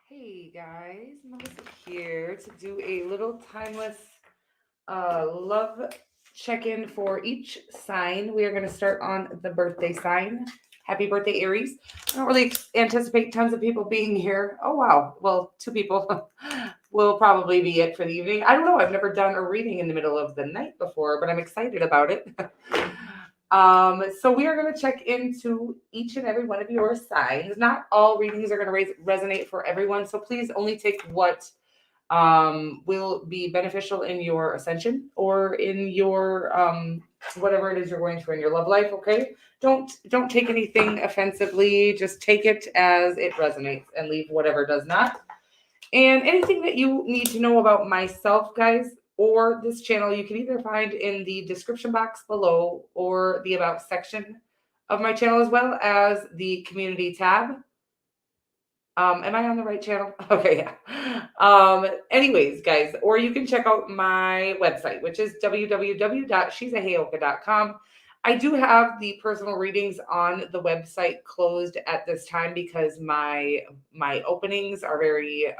Hey guys, Melissa here to do a little timeless love check-in for each sign. We are going to start on the birthday sign. Happy birthday, Aries. I don't really anticipate tons of people being here. Oh wow, well, two people will probably be it for the evening. I don't know. I've never done a reading in the middle of the night before, but I'm excited about it. So we are going to check into each and every one of your signs. Not all readings are going to resonate for everyone, so please only take what will be beneficial in your ascension or in your whatever it is you're going through in your love life. Okay, don't take anything offensively. Just take it as it resonates and leave whatever does not. And anything that you need to know about myself, guys, or this channel, you can either find in the description box below or the About section of my channel, as well as the community tab. Am I on the right channel? Okay, yeah. Anyways, guys, or you can check out my website, which is www.shesaheyoka.com. I do have the personal readings on the website closed at this time because my openings are very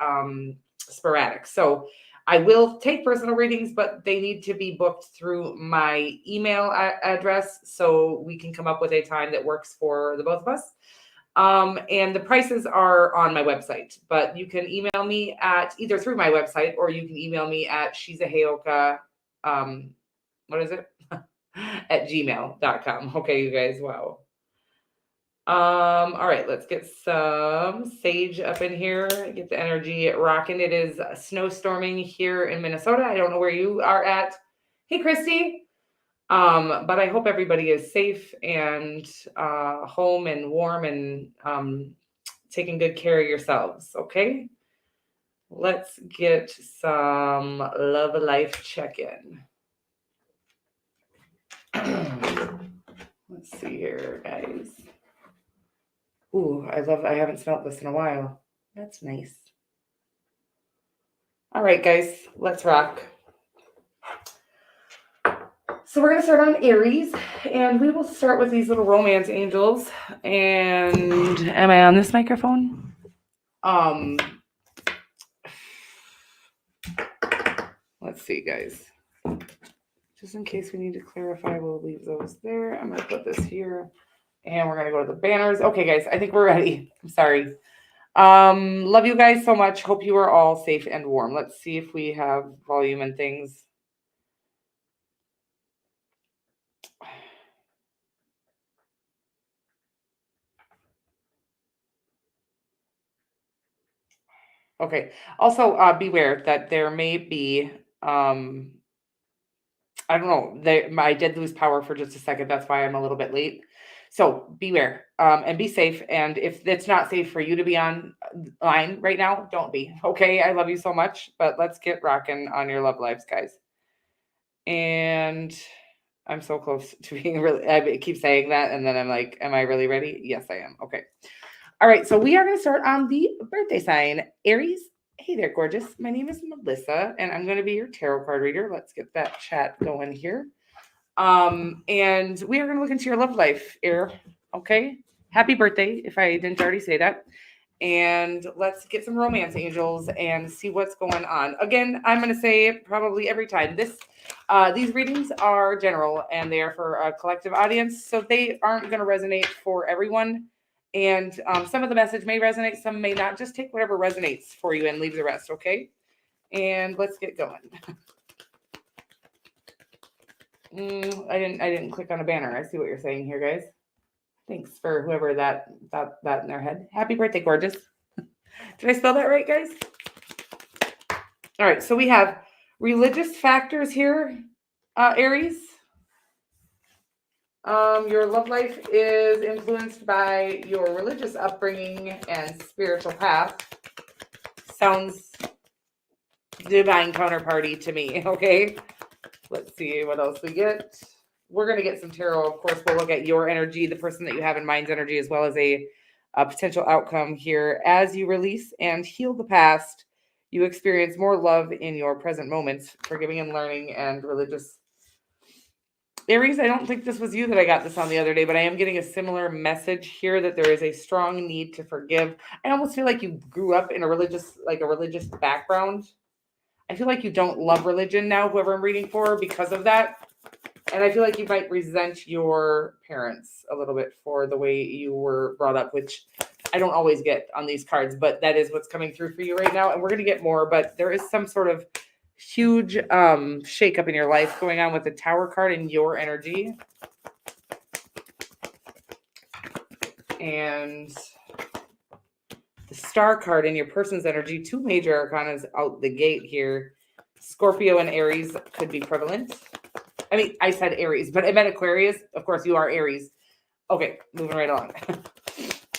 sporadic. So I will take personal readings, but they need to be booked through my email address so we can come up with a time that works for the both of us. And the prices are on my website, but you can email me at either through my website or you can email me at shizaheyoka, what is it? at gmail.com. Okay, you guys. Wow. All right, let's get some sage up in here, get the energy rocking. It is snowstorming here in Minnesota. I don't know where you are at. Hey, Christy. But I hope everybody is safe and home and warm and taking good care of yourselves. Okay. Let's get some love life check-in. Let's see here, guys. Ooh, I haven't smelled this in a while. That's nice. All right, guys, let's rock. So we're going to start on Aries, and we will start with these little romance angels. And am I on this microphone? Let's see, guys. Just in case we need to clarify, we'll leave those there. I'm going to put this here, and we're going to go to the banners. Okay, guys, I think we're ready. I'm sorry. Love you guys so much. Hope you are all safe and warm. Let's see if we have volume and things. Okay. Also, beware that there may be, I don't know, I did lose power for just a second. That's why I'm a little bit late. So beware and be safe. And if it's not safe for you to be online right now, don't be. Okay. I love you so much, but let's get rocking on your love lives, guys. And I'm so close to being really, I keep saying that. And then I'm like, am I really ready? Yes, I am. Okay. All right. So we are going to start on the birthday sign, Aries. Hey there, gorgeous. My name is Melissa, and I'm going to be your tarot card reader. Let's get that chat going here. And we are going to look into your love life here. Okay. Happy birthday, if I didn't already say that. And let's get some romance angels and see what's going on. Again, I'm going to say probably every time these readings are general and they are for a collective audience, so they aren't going to resonate for everyone. And some of the message may resonate, some may not. Just take whatever resonates for you and leave the rest, okay? And let's get going. I didn't click on a banner. I see what you're saying here, guys. Thanks for whoever that in their head. Happy birthday, gorgeous. Did I spell that right, guys? All right, so we have religious factors here, Aries. Your love life is influenced by your religious upbringing and spiritual path. Sounds divine counterparty to me, okay? Let's see what else we get. We're going to get some tarot. Of course, we'll look at your energy, the person that you have in mind's energy, as well as a potential outcome here. As you release and heal the past, you experience more love in your present moments, forgiving and learning, and religious Aries, I don't think this was you that I got this on the other day, but I am getting a similar message here that there is a strong need to forgive. I almost feel like you grew up in a religious background. I feel like you don't love religion now, whoever I'm reading for, because of that. And I feel like you might resent your parents a little bit for the way you were brought up, which I don't always get on these cards, but that is what's coming through for you right now. And we're going to get more, but there is some sort of huge shakeup in your life going on with the Tower card and your energy. And the Star card in your person's energy. Two major arcanas out the gate here. Scorpio and Aries could be prevalent. I mean, I said Aries, but I meant Aquarius. Of course, you are Aries. Okay, moving right along.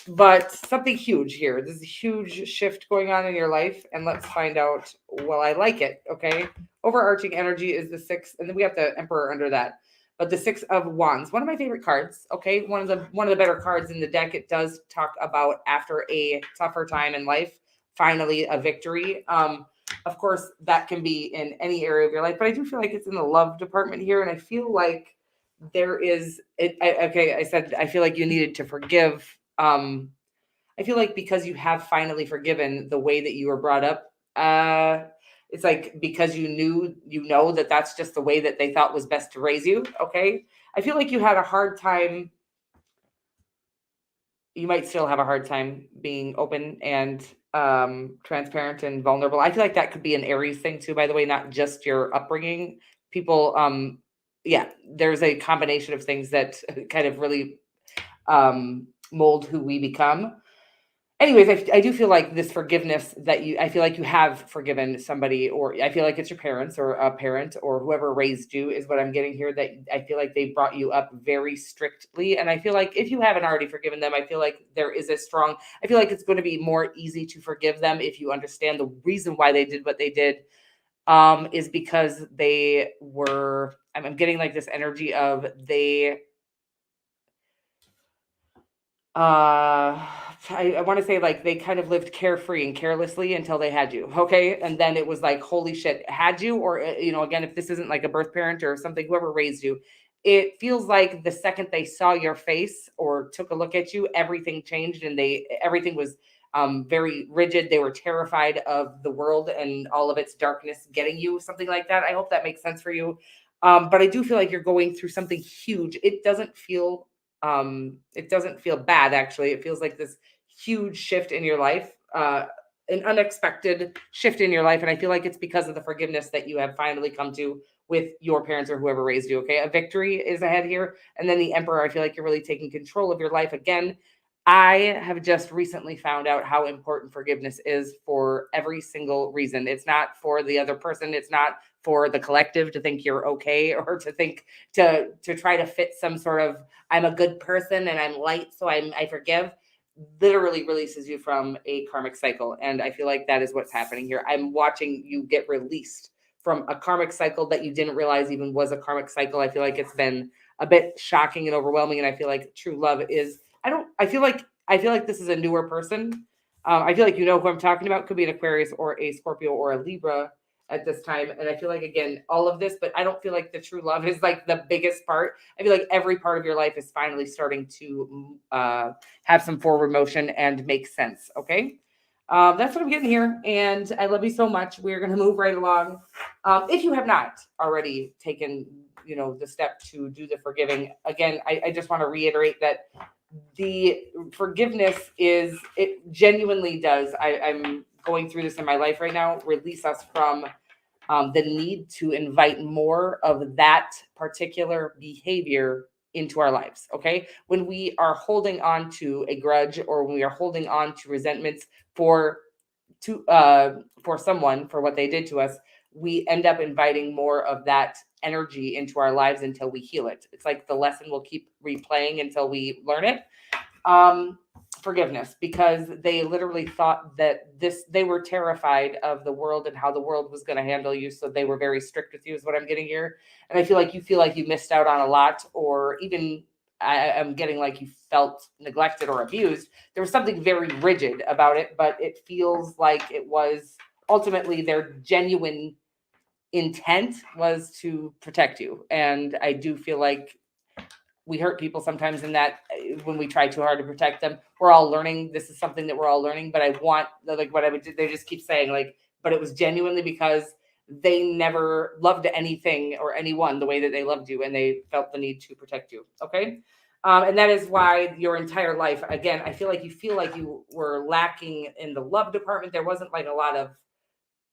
But something huge here. There's a huge shift going on in your life, and let's find out. Well, I like it. Okay, overarching energy is the 6, and then we have the Emperor under that. But the 6 of Wands, one of my favorite cards. Okay, one of the better cards in the deck. It does talk about after a tougher time in life, finally a victory. Of course, that can be in any area of your life, but I do feel like it's in the love department here, and I feel like there is. I said I feel like you needed to forgive. I feel like because you have finally forgiven the way that you were brought up, it's like because you know that that's just the way that they thought was best to raise you. Okay, I feel like you had a hard time. You might still have a hard time being open and transparent and vulnerable. I feel like that could be an Aries thing too, by the way, not just your upbringing. People, there's a combination of things that kind of really mold who we become. Anyways, I do feel like this forgiveness that I feel like you have forgiven somebody, or I feel like it's your parents or a parent or whoever raised you is what I'm getting here, that I feel like they brought you up very strictly. And I feel like if you haven't already forgiven them, I feel like there is I feel like it's going to be more easy to forgive them if you understand the reason why they did what they did, is because they were, I'm getting like this energy of I want to say like they kind of lived carefree and carelessly until they had you. Okay. And then it was like, holy shit, had you, or, again, if this isn't like a birth parent or something, whoever raised you, it feels like the second they saw your face or took a look at you, everything changed and everything was very rigid. They were terrified of the world and all of its darkness getting you, something like that. I hope that makes sense for you. But I do feel like you're going through something huge. It doesn't feel bad, actually. It feels like this huge shift in your life, an unexpected shift in your life. And I feel like it's because of the forgiveness that you have finally come to with your parents or whoever raised you. Okay. A victory is ahead here. And then the Emperor, I feel like you're really taking control of your life again. I have just recently found out how important forgiveness is for every single reason. It's not for the other person. It's not for the collective to think you're okay, or to think to try to fit some sort of, I'm a good person and I'm light, so I forgive. Literally releases you from a karmic cycle. And I feel like that is what's happening here. I'm watching you get released from a karmic cycle that you didn't realize even was a karmic cycle. I feel like it's been a bit shocking and overwhelming. And I feel like true love is, I feel like this is a newer person. I feel like who I'm talking about. Could be an Aquarius or a Scorpio or a Libra at this time. And I feel like, again, all of this, but I don't feel like the true love is like the biggest part. I feel like every part of your life is finally starting to have some forward motion and make sense. Okay. That's what I'm getting here. And I love you so much. We're going to move right along. If you have not already taken, the step to do the forgiving, again, I just want to reiterate that the forgiveness it genuinely does. I'm going through this in my life right now, release us from the need to invite more of that particular behavior into our lives. Okay. When we are holding on to a grudge, or when we are holding on to resentments for someone for what they did to us, we end up inviting more of that energy into our lives until we heal it. It's like the lesson will keep replaying until we learn it. Forgiveness, because they literally thought that they were terrified of the world and how the world was going to handle you. So they were very strict with you, is what I'm getting here. And I feel like you missed out on a lot, or even I'm getting like you felt neglected or abused. There was something very rigid about it, but it feels like it was ultimately their genuine intent was to protect you. And I do feel like we hurt people sometimes in that when we try too hard to protect them. We're all learning. This is something that we're all learning. But I want, like, what I would do, they just keep saying, like, but it was genuinely because they never loved anything or anyone the way that they loved you, and they felt the need to protect you. Okay. And that is why your entire life, again, I feel like you were lacking in the love department. There wasn't like a lot of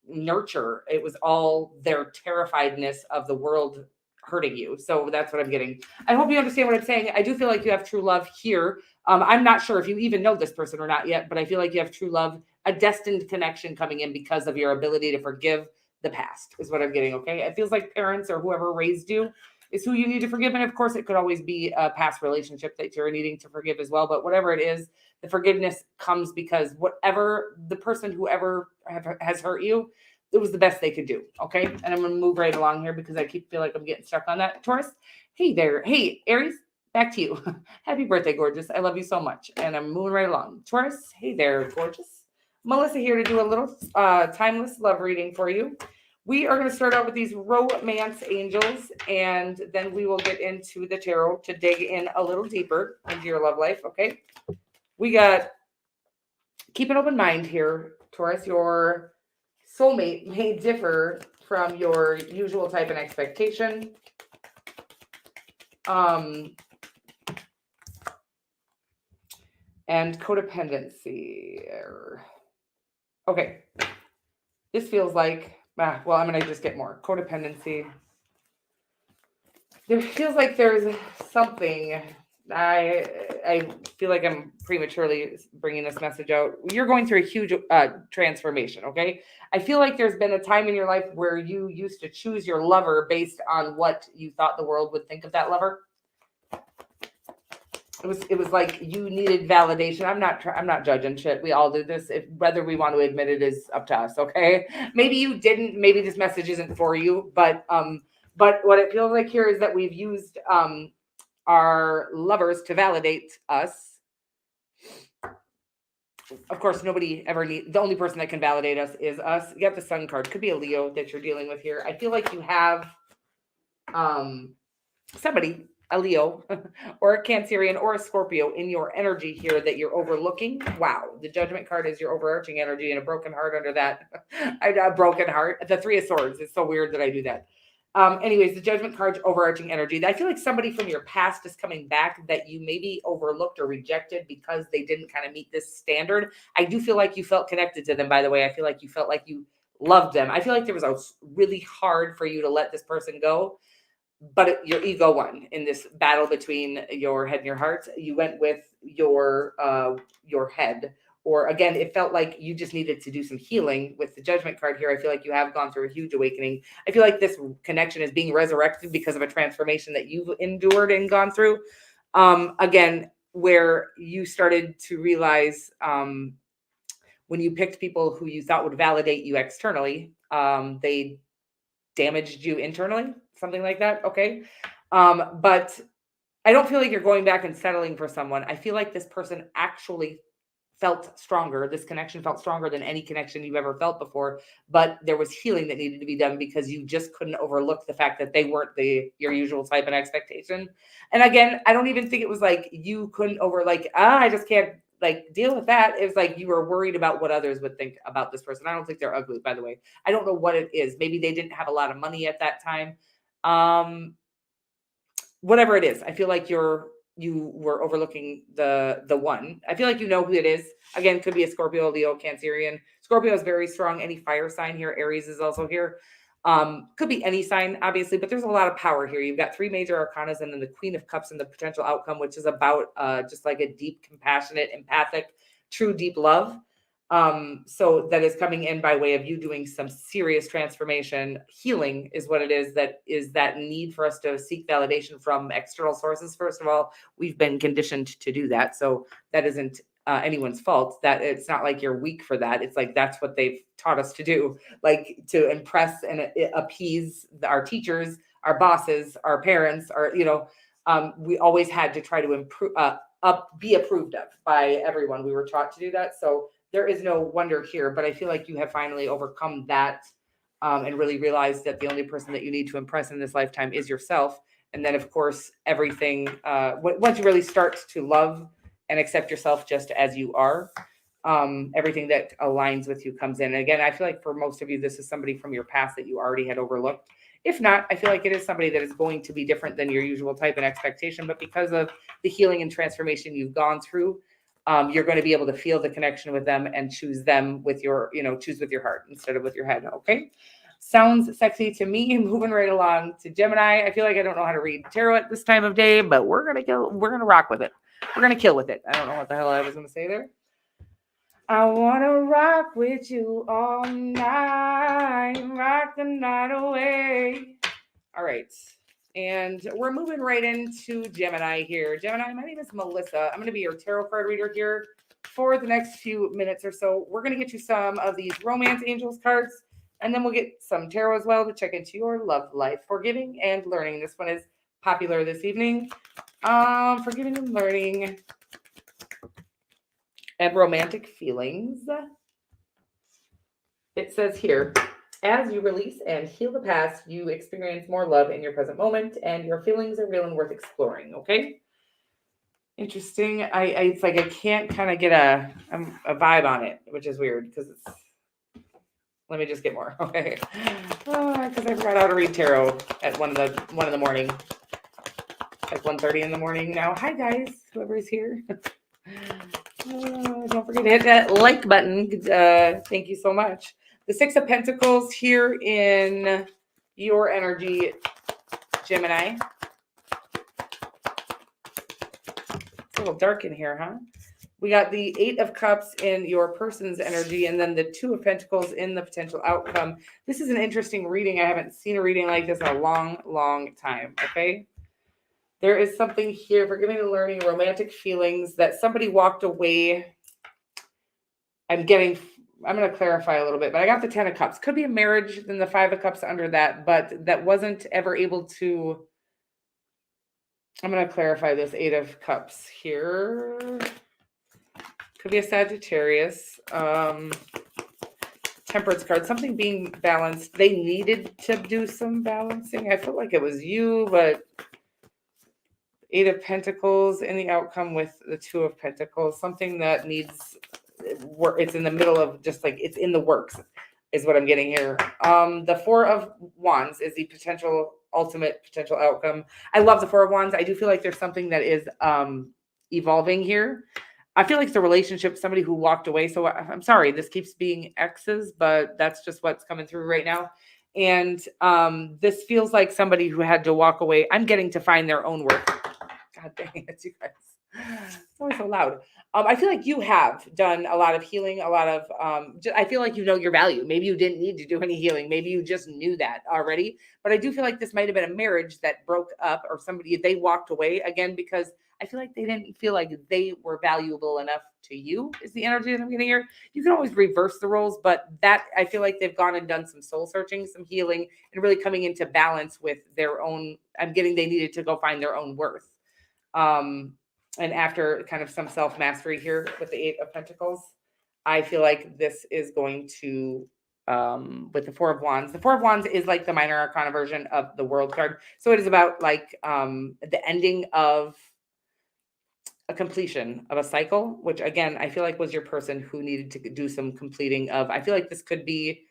nurture. It was all their terrifiedness of the world hurting you. So that's what I'm getting. I hope you understand what I'm saying. I do feel like you have true love here. I'm not sure if you even know this person or not yet, but I feel like you have true love, a destined connection coming in because of your ability to forgive the past is what I'm getting. Okay. It feels like parents or whoever raised you is who you need to forgive. And of course it could always be a past relationship that you're needing to forgive as well. But whatever it is, the forgiveness comes because whatever the person, whoever has hurt you, it was the best they could do. Okay. And I'm going to move right along here because I feel like I'm getting stuck on that. Taurus. Hey there. Hey, Aries, back to you. Happy birthday, gorgeous. I love you so much. And I'm moving right along. Taurus. Hey there, gorgeous. Melissa here to do a little timeless love reading for you. We are going to start out with these romance angels, and then we will get into the tarot to dig in a little deeper into your love life. Okay. We got, keep an open mind here, Taurus. Your soulmate may differ from your usual type and expectation. And codependency. Okay. This feels like, well, I'm going to just get more. Codependency. There feels like there's something. I feel like I'm prematurely bringing this message out. You're going through a huge transformation, okay? I feel like there's been a time in your life where you used to choose your lover based on what you thought the world would think of that lover. It was like you needed validation. I'm not judging shit. We all do this. Whether we want to admit it is up to us, okay? Maybe you didn't. Maybe this message isn't for you. But what it feels like here is that we've used our lovers to validate us. Of course, nobody ever needs, the only person that can validate us is us. You have the Sun card. Could be a Leo that you're dealing with here. I feel like you have somebody, a Leo or a Cancerian or a Scorpio in your energy here that you're overlooking. Wow. The Judgment card is your overarching energy and a broken heart under that. A broken heart. The Three of Swords. It's so weird that I do that. Anyways, the Judgment card's overarching energy. I feel like somebody from your past is coming back that you maybe overlooked or rejected because they didn't kind of meet this standard. I do feel like you felt connected to them, by the way. I feel like you felt like you loved them. I feel like there was a really hard for you to let this person go, but your ego won in this battle between your head and your heart. You went with your head. Or again, it felt like you just needed to do some healing with the Judgment card here. I feel like you have gone through a huge awakening. I feel like this connection is being resurrected because of a transformation that you've endured and gone through. Again, where you started to realize when you picked people who you thought would validate you externally, they damaged you internally, something like that. Okay. But I don't feel like you're going back and settling for someone. I feel like this person actually felt stronger. This connection felt stronger than any connection you've ever felt before, but there was healing that needed to be done because you just couldn't overlook the fact that they weren't your usual type and expectation. And again, I don't even think it was like you couldn't I just can't deal with that. It was like you were worried about what others would think about this person. I don't think they're ugly, by the way. I don't know what it is. Maybe they didn't have a lot of money at that time. Whatever it is, I feel like you were overlooking the one. I feel like you know who it is. Again, could be a Scorpio, Leo, Cancerian. Scorpio is very strong. Any fire sign here. Aries is also here. Could be any sign, obviously, but there's a lot of power here. You've got three major arcanas and then the Queen of Cups and the potential outcome, which is about just like a deep, compassionate, empathic, true, deep love. So that is coming in by way of you doing some serious transformation. Healing is what it is. That is that need for us to seek validation from external sources. First of all, we've been conditioned to do that. So that isn't anyone's fault. That it's not like you're weak for that. It's like, that's what they've taught us to do, like to impress and appease our teachers, our bosses, our parents, we always had to try to improve, be approved of by everyone. We were taught to do that. So there is no wonder here, but I feel like you have finally overcome that and really realize that the only person that you need to impress in this lifetime is yourself. And then, of course, everything, once you really start to love and accept yourself just as you are, everything that aligns with you comes in. And again, I feel like for most of you, this is somebody from your past that you already had overlooked. If not, I feel like it is somebody that is going to be different than your usual type and expectation, but because of the healing and transformation you've gone through, you're going to be able to feel the connection with them and choose them with your, choose with your heart instead of with your head. Okay. Sounds sexy to me. Moving right along to Gemini. I feel like I don't know how to read tarot at this time of day, but we're going to rock with it. We're going to kill with it. I don't know what the hell I was going to say there. I want to rock with you all night, rock the night away. All right. And we're moving right into Gemini here. Gemini, my name is Melissa. I'm going to be your tarot card reader here for the next few minutes or so. We're going to get you some of these romance angels cards, and then we'll get some tarot as well to check into your love life, forgiving and learning. This one is popular this evening. Forgiving and learning and romantic feelings. It says here, as you release and heal the past, you experience more love in your present moment, and your feelings are real and worth exploring. Okay. Interesting. It's like I can't kind of get a vibe on it, which is weird because it's. Let me just get more. Okay. Because I forgot how to read tarot at one in the morning, like 1:30 in the morning now. Hi guys, whoever's here. Don't forget to hit that like button. Thank you so much. The Six of Pentacles here in your energy, Gemini. It's a little dark in here, huh? We got the Eight of Cups in your person's energy, and then the Two of Pentacles in the potential outcome. This is an interesting reading. I haven't seen a reading like this in a long, long time, okay? There is something here, forgiving and learning, romantic feelings, that somebody walked away. I'm going to clarify a little bit, but I got the 10 of Cups. Could be a marriage, then the 5 of Cups under that, but that wasn't ever able to. I'm going to clarify this 8 of Cups here. Could be a Sagittarius. Temperance card, something being balanced. They needed to do some balancing. I felt like it was you, but 8 of Pentacles in the outcome with the 2 of Pentacles, something that needs work. It's in the middle of just like it's in the works is what I'm getting here. The 4 of Wands is the ultimate potential outcome. I love the 4 of Wands. I do feel like there's something that is evolving here. I feel like it's a relationship, somebody who walked away. So I'm sorry, this keeps being exes, but that's just what's coming through right now. And this feels like somebody who had to walk away. I'm getting to find their own work. God dang it, you guys. It's always so loud. I feel like you have done a lot of healing, a lot of, I feel like you know your value. Maybe you didn't need to do any healing. Maybe you just knew that already. But I do feel like this might have been a marriage that broke up, or somebody, they walked away again, because I feel like they didn't feel like they were valuable enough to you, is the energy that I'm getting here. You can always reverse the roles, but that, I feel like they've gone and done some soul searching, some healing, and really coming into balance with their own, I'm getting they needed to go find their own worth. And after kind of some self-mastery here with the 8 of Pentacles, I feel like this is going to, with the 4 of Wands. The 4 of Wands is like the minor arcana version of the World card. So it is about like the ending of a completion of a cycle, which again, I feel like was your person who needed to do some completing of. I feel like this could be,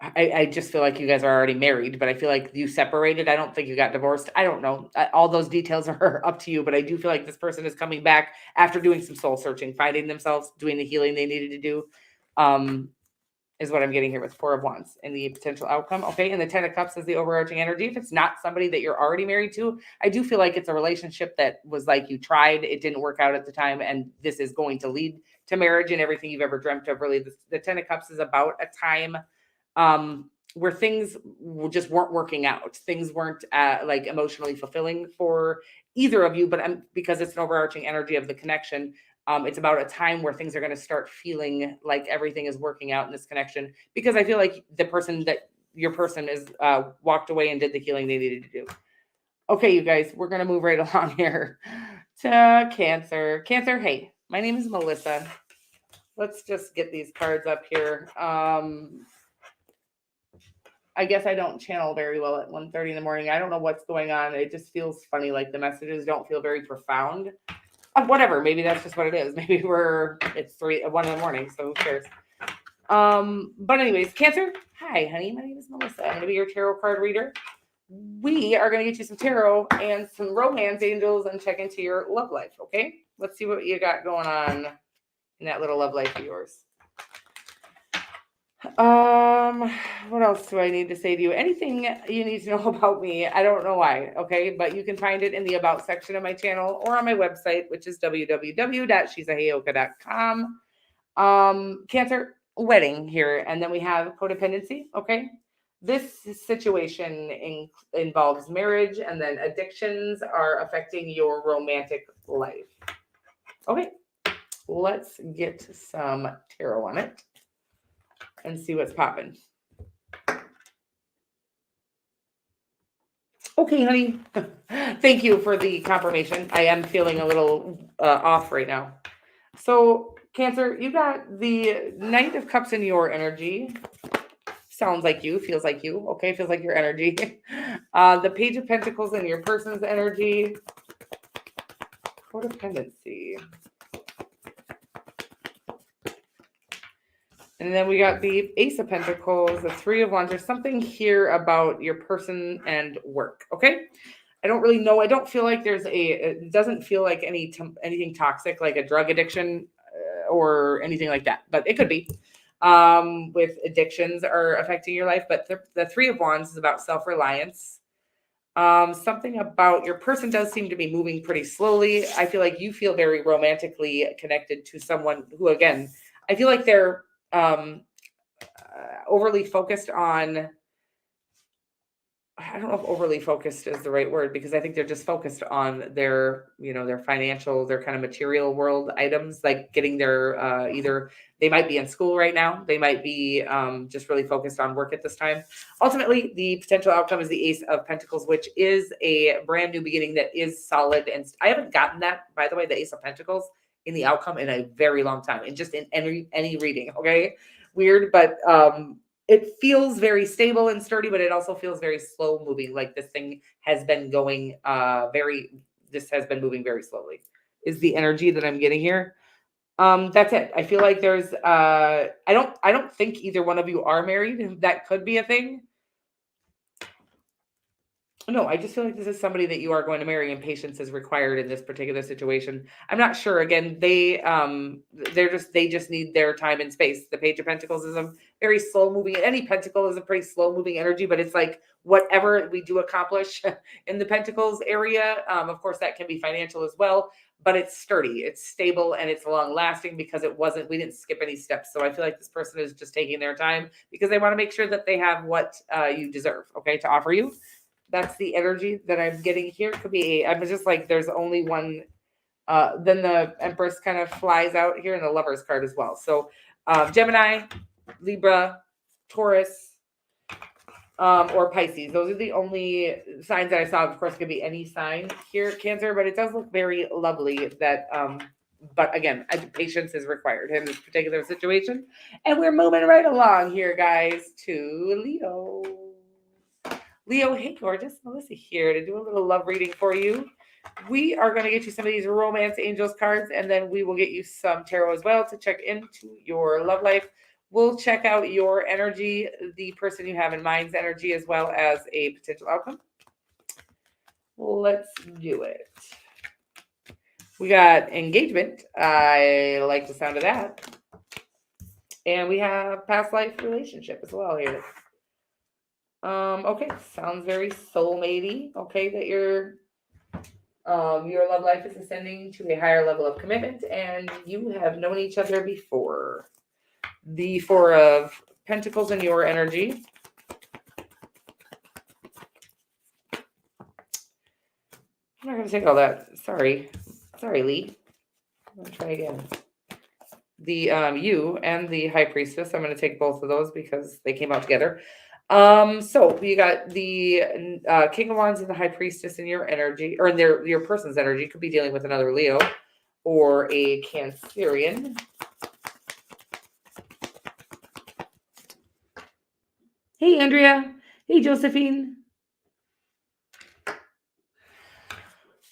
I just feel like you guys are already married, but I feel like you separated. I don't think you got divorced. I don't know. All those details are up to you, but I do feel like this person is coming back after doing some soul searching, finding themselves, doing the healing they needed to do, is what I'm getting here with 4 of Wands and the potential outcome. Okay. And the 10 of Cups is the overarching energy. If it's not somebody that you're already married to, I do feel like it's a relationship that was like you tried, it didn't work out at the time, and this is going to lead to marriage and everything you've ever dreamt of. Really, the 10 of Cups is about a time where things just weren't working out. Things weren't like emotionally fulfilling for either of you, but because it's an overarching energy of the connection, it's about a time where things are going to start feeling like everything is working out in this connection, because I feel like your person is walked away and did the healing they needed to do. Okay, you guys, we're going to move right along here to Cancer. Cancer, hey, my name is Melissa. let's just get these cards up here. I guess I don't channel very well at 1:30 in the morning. I don't know what's going on. It just feels funny. Like the messages don't feel very profound. Whatever. Maybe that's just what it is. Maybe it's 1 in the morning. So who cares? But anyways, Cancer. Hi, honey. My name is Melissa. I'm going to be your tarot card reader. We are going to get you some tarot and some romance angels and check into your love life. Okay. Let's see what you got going on in that little love life of yours. What else do I need to say to you? Anything you need to know about me? I don't know why, okay? But you can find it in the About section of my channel or on my website, which is www.she'saheyoka.com. Cancer, wedding here, and then we have codependency, okay? This situation involves marriage, and then addictions are affecting your romantic life. Okay, let's get some tarot on it and see what's popping. Okay, honey. Thank you for the confirmation. I am feeling a little off right now. So, Cancer, you got the Knight of Cups in your energy. Sounds like you, feels like you. Okay, feels like your energy. The Page of Pentacles in your person's energy. Codependency. And then we got the Ace of Pentacles, the Three of Wands. There's something here about your person and work, okay? I don't really know. I don't feel like it doesn't feel like anything toxic, like a drug addiction or anything like that. But it could be. With addictions are affecting your life. But the Three of Wands is about self-reliance. Something about your person does seem to be moving pretty slowly. I feel like you feel very romantically connected to someone who, again, I feel like they're overly focused on, I don't know if overly focused is the right word, because I think they're just focused on their financial, their kind of material world items, like getting their, either they might be in school right now. They might be just really focused on work at this time. Ultimately, the potential outcome is the Ace of Pentacles, which is a brand new beginning that is solid. And I haven't gotten that, by the way, the Ace of Pentacles in the outcome in a very long time, and just in any reading. Okay, weird, but it feels very stable and sturdy, but it also feels very slow moving. Like this thing has been going this has been moving very slowly, is the energy that I'm getting here. That's it. I feel like there's I don't think either one of you are married. That could be a thing. No, I just feel like this is somebody that you are going to marry, and patience is required in this particular situation. I'm not sure. Again, they just need their time and space. The Page of Pentacles is a very slow moving. Any pentacle is a pretty slow moving energy, but it's like whatever we do accomplish in the Pentacles area. Of course, that can be financial as well, but it's sturdy, it's stable, and it's long lasting because we didn't skip any steps. So I feel like this person is just taking their time because they want to make sure that they have what you deserve, okay, to offer you. That's the energy that I'm getting here. Could be I'm just like, there's only one. Then the Empress kind of flies out here, and the Lovers card as well. So Gemini, Libra, Taurus, or Pisces. Those are the only signs that I saw. Of course, it could be any sign here, Cancer, but it does look very lovely that, but again, patience is required in this particular situation. And we're moving right along here, guys, to Leo. Leo, hey, gorgeous. Melissa here to do a little love reading for you. We are going to get you some of these Romance Angels cards, and then we will get you some tarot as well to check into your love life. We'll check out your energy, the person you have in mind's energy, as well as a potential outcome. Let's do it. We got engagement. I like the sound of that. And we have past life relationship as well here. Okay, sounds very soulmate-y. Okay, that your love life is ascending to a higher level of commitment, and you have known each other before. The Four of Pentacles in your energy. I'm not going to take all that. Sorry, Lee. I'm going to try again. The you and the High Priestess. I'm going to take both of those because they came out together. So you got the King of Wands and the High Priestess in your energy, or in your person's energy. Could be dealing with another Leo or a Cancerian. Hey, Andrea. Hey, Josephine.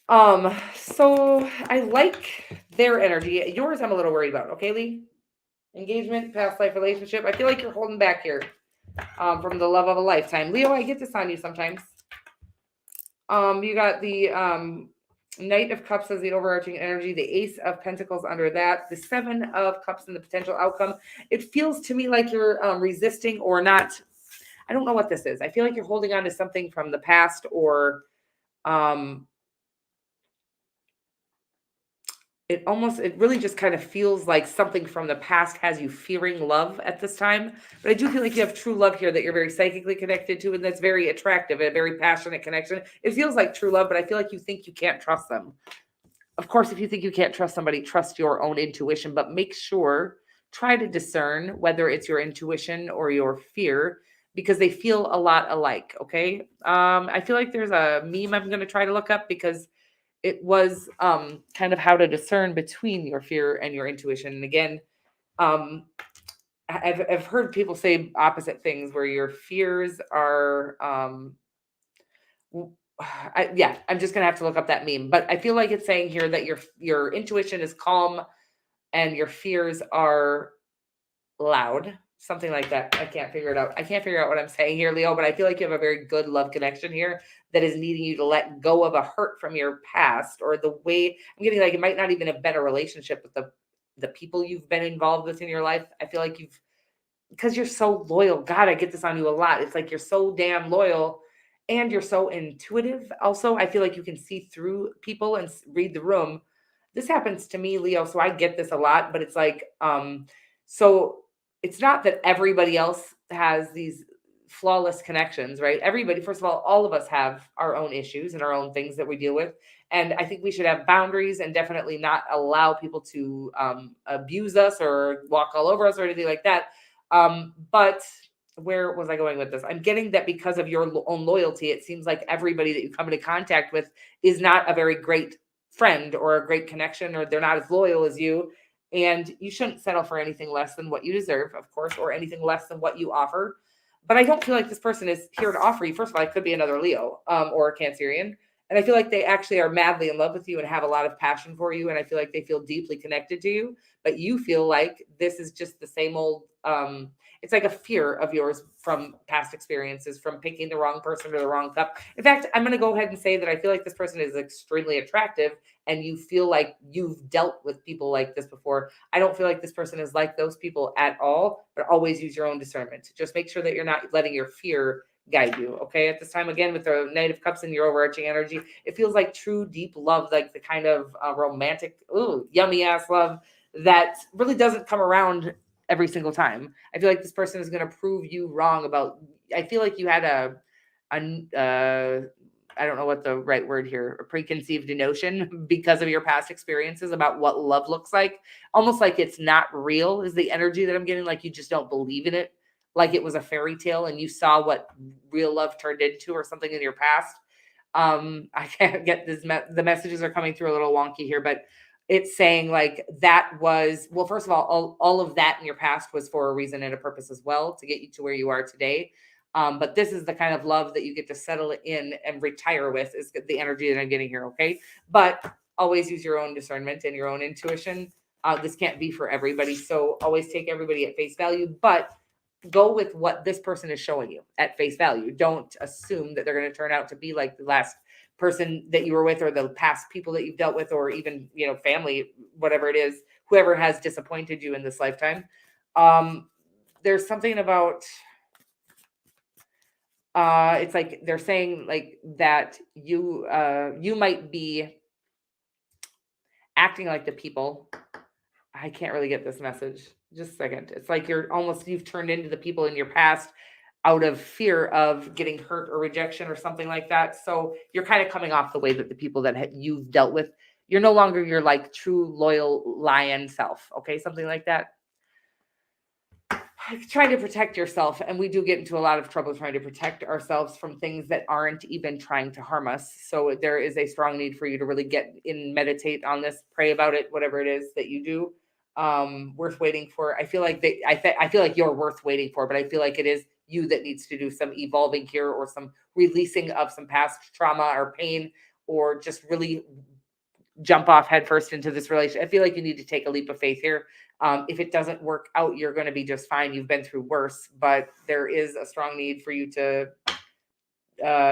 So I like their energy. Yours, I'm a little worried about. Okay, Lee? Engagement, past life relationship. I feel like you're holding back here from the love of a lifetime. Leo, I get this on you sometimes. You got the Knight of Cups as the overarching energy, the Ace of Pentacles under that, the Seven of Cups and the potential outcome. It feels to me like you're resisting or not. I don't know what this is. I feel like you're holding on to something from the past, or it really just kind of feels like something from the past has you fearing love at this time. But I do feel like you have true love here that you're very psychically connected to, and that's very attractive, a very passionate connection. It feels like true love, but I feel like you think you can't trust them. Of course, if you think you can't trust somebody, trust your own intuition, but make sure, try to discern whether it's your intuition or your fear, because they feel a lot alike. Okay. I feel like there's a meme I'm going to try to look up, because it was kind of how to discern between your fear and your intuition. And again, I've heard people say opposite things, where your fears are I'm just gonna have to look up that meme, but I feel like it's saying here that your intuition is calm and your fears are loud, something like that. I can't figure it out. I can't figure out what I'm saying here, Leo, but I feel like you have a very good love connection here that is needing you to let go of a hurt from your past, or the way I'm getting, like, it might not even have been a relationship with the people you've been involved with in your life. I feel like because you're so loyal. God, I get this on you a lot. It's like you're so damn loyal and you're so intuitive. Also, I feel like you can see through people and read the room. This happens to me, Leo, so I get this a lot, but it's like, so it's not that everybody else has these flawless connections, right? Everybody, first of all of us have our own issues and our own things that we deal with. And I think we should have boundaries and definitely not allow people to abuse us or walk all over us or anything like that. But where was I going with this? I'm getting that because of your own loyalty, it seems like everybody that you come into contact with is not a very great friend or a great connection, or they're not as loyal as you. And you shouldn't settle for anything less than what you deserve, of course, or anything less than what you offer. But I don't feel like this person is here to offer you. First of all, it could be another Leo or a Cancerian. And I feel like they actually are madly in love with you and have a lot of passion for you. And I feel like they feel deeply connected to you. But you feel like this is just the same old, it's like a fear of yours from past experiences, from picking the wrong person or the wrong cup. In fact, I'm going to go ahead and say that I feel like this person is extremely attractive, and you feel like you've dealt with people like this before. I don't feel like this person is like those people at all, but always use your own discernment. Just make sure that you're not letting your fear guide you. Okay. At this time, again, with the Knight of Cups and your overarching energy, it feels like true, deep love, like the kind of romantic, yummy ass love that really doesn't come around every single time. I feel like this person is going to prove you wrong about, I feel like you had I don't know what the right word here, a preconceived notion because of your past experiences about what love looks like. Almost like it's not real is the energy that I'm getting. Like you just don't believe in it. Like it was a fairy tale and you saw what real love turned into or something in your past. I can't get this. The messages are coming through a little wonky here, but it's saying like that was, well, first of all of that in your past was for a reason and a purpose as well, to get you to where you are today. But this is the kind of love that you get to settle in and retire with, is the energy that I'm getting here. Okay. But always use your own discernment and your own intuition. This can't be for everybody. So always take everybody at face value, but go with what this person is showing you at face value. Don't assume that they're going to turn out to be like the last person that you were with, or the past people that you've dealt with, or even, family, whatever it is, whoever has disappointed you in this lifetime. There's something about, it's like they're saying like that you might be acting like the people. I can't really get this message. Just a second. It's like you've turned into the people in your past out of fear of getting hurt or rejection or something like that. So you're kind of coming off the way that the people that you've dealt with, you're no longer your like true loyal lion self. Okay. Something like that. Trying to protect yourself. And we do get into a lot of trouble trying to protect ourselves from things that aren't even trying to harm us. So there is a strong need for you to really get in, meditate on this, pray about it, whatever it is that you do. Worth waiting for. I feel like I feel like you're worth waiting for, but I feel like it is you that needs to do some evolving here, or some releasing of some past trauma or pain, or just really jump off headfirst into this relationship. I feel like you need to take a leap of faith here. If it doesn't work out, you're going to be just fine. You've been through worse, but there is a strong need for you to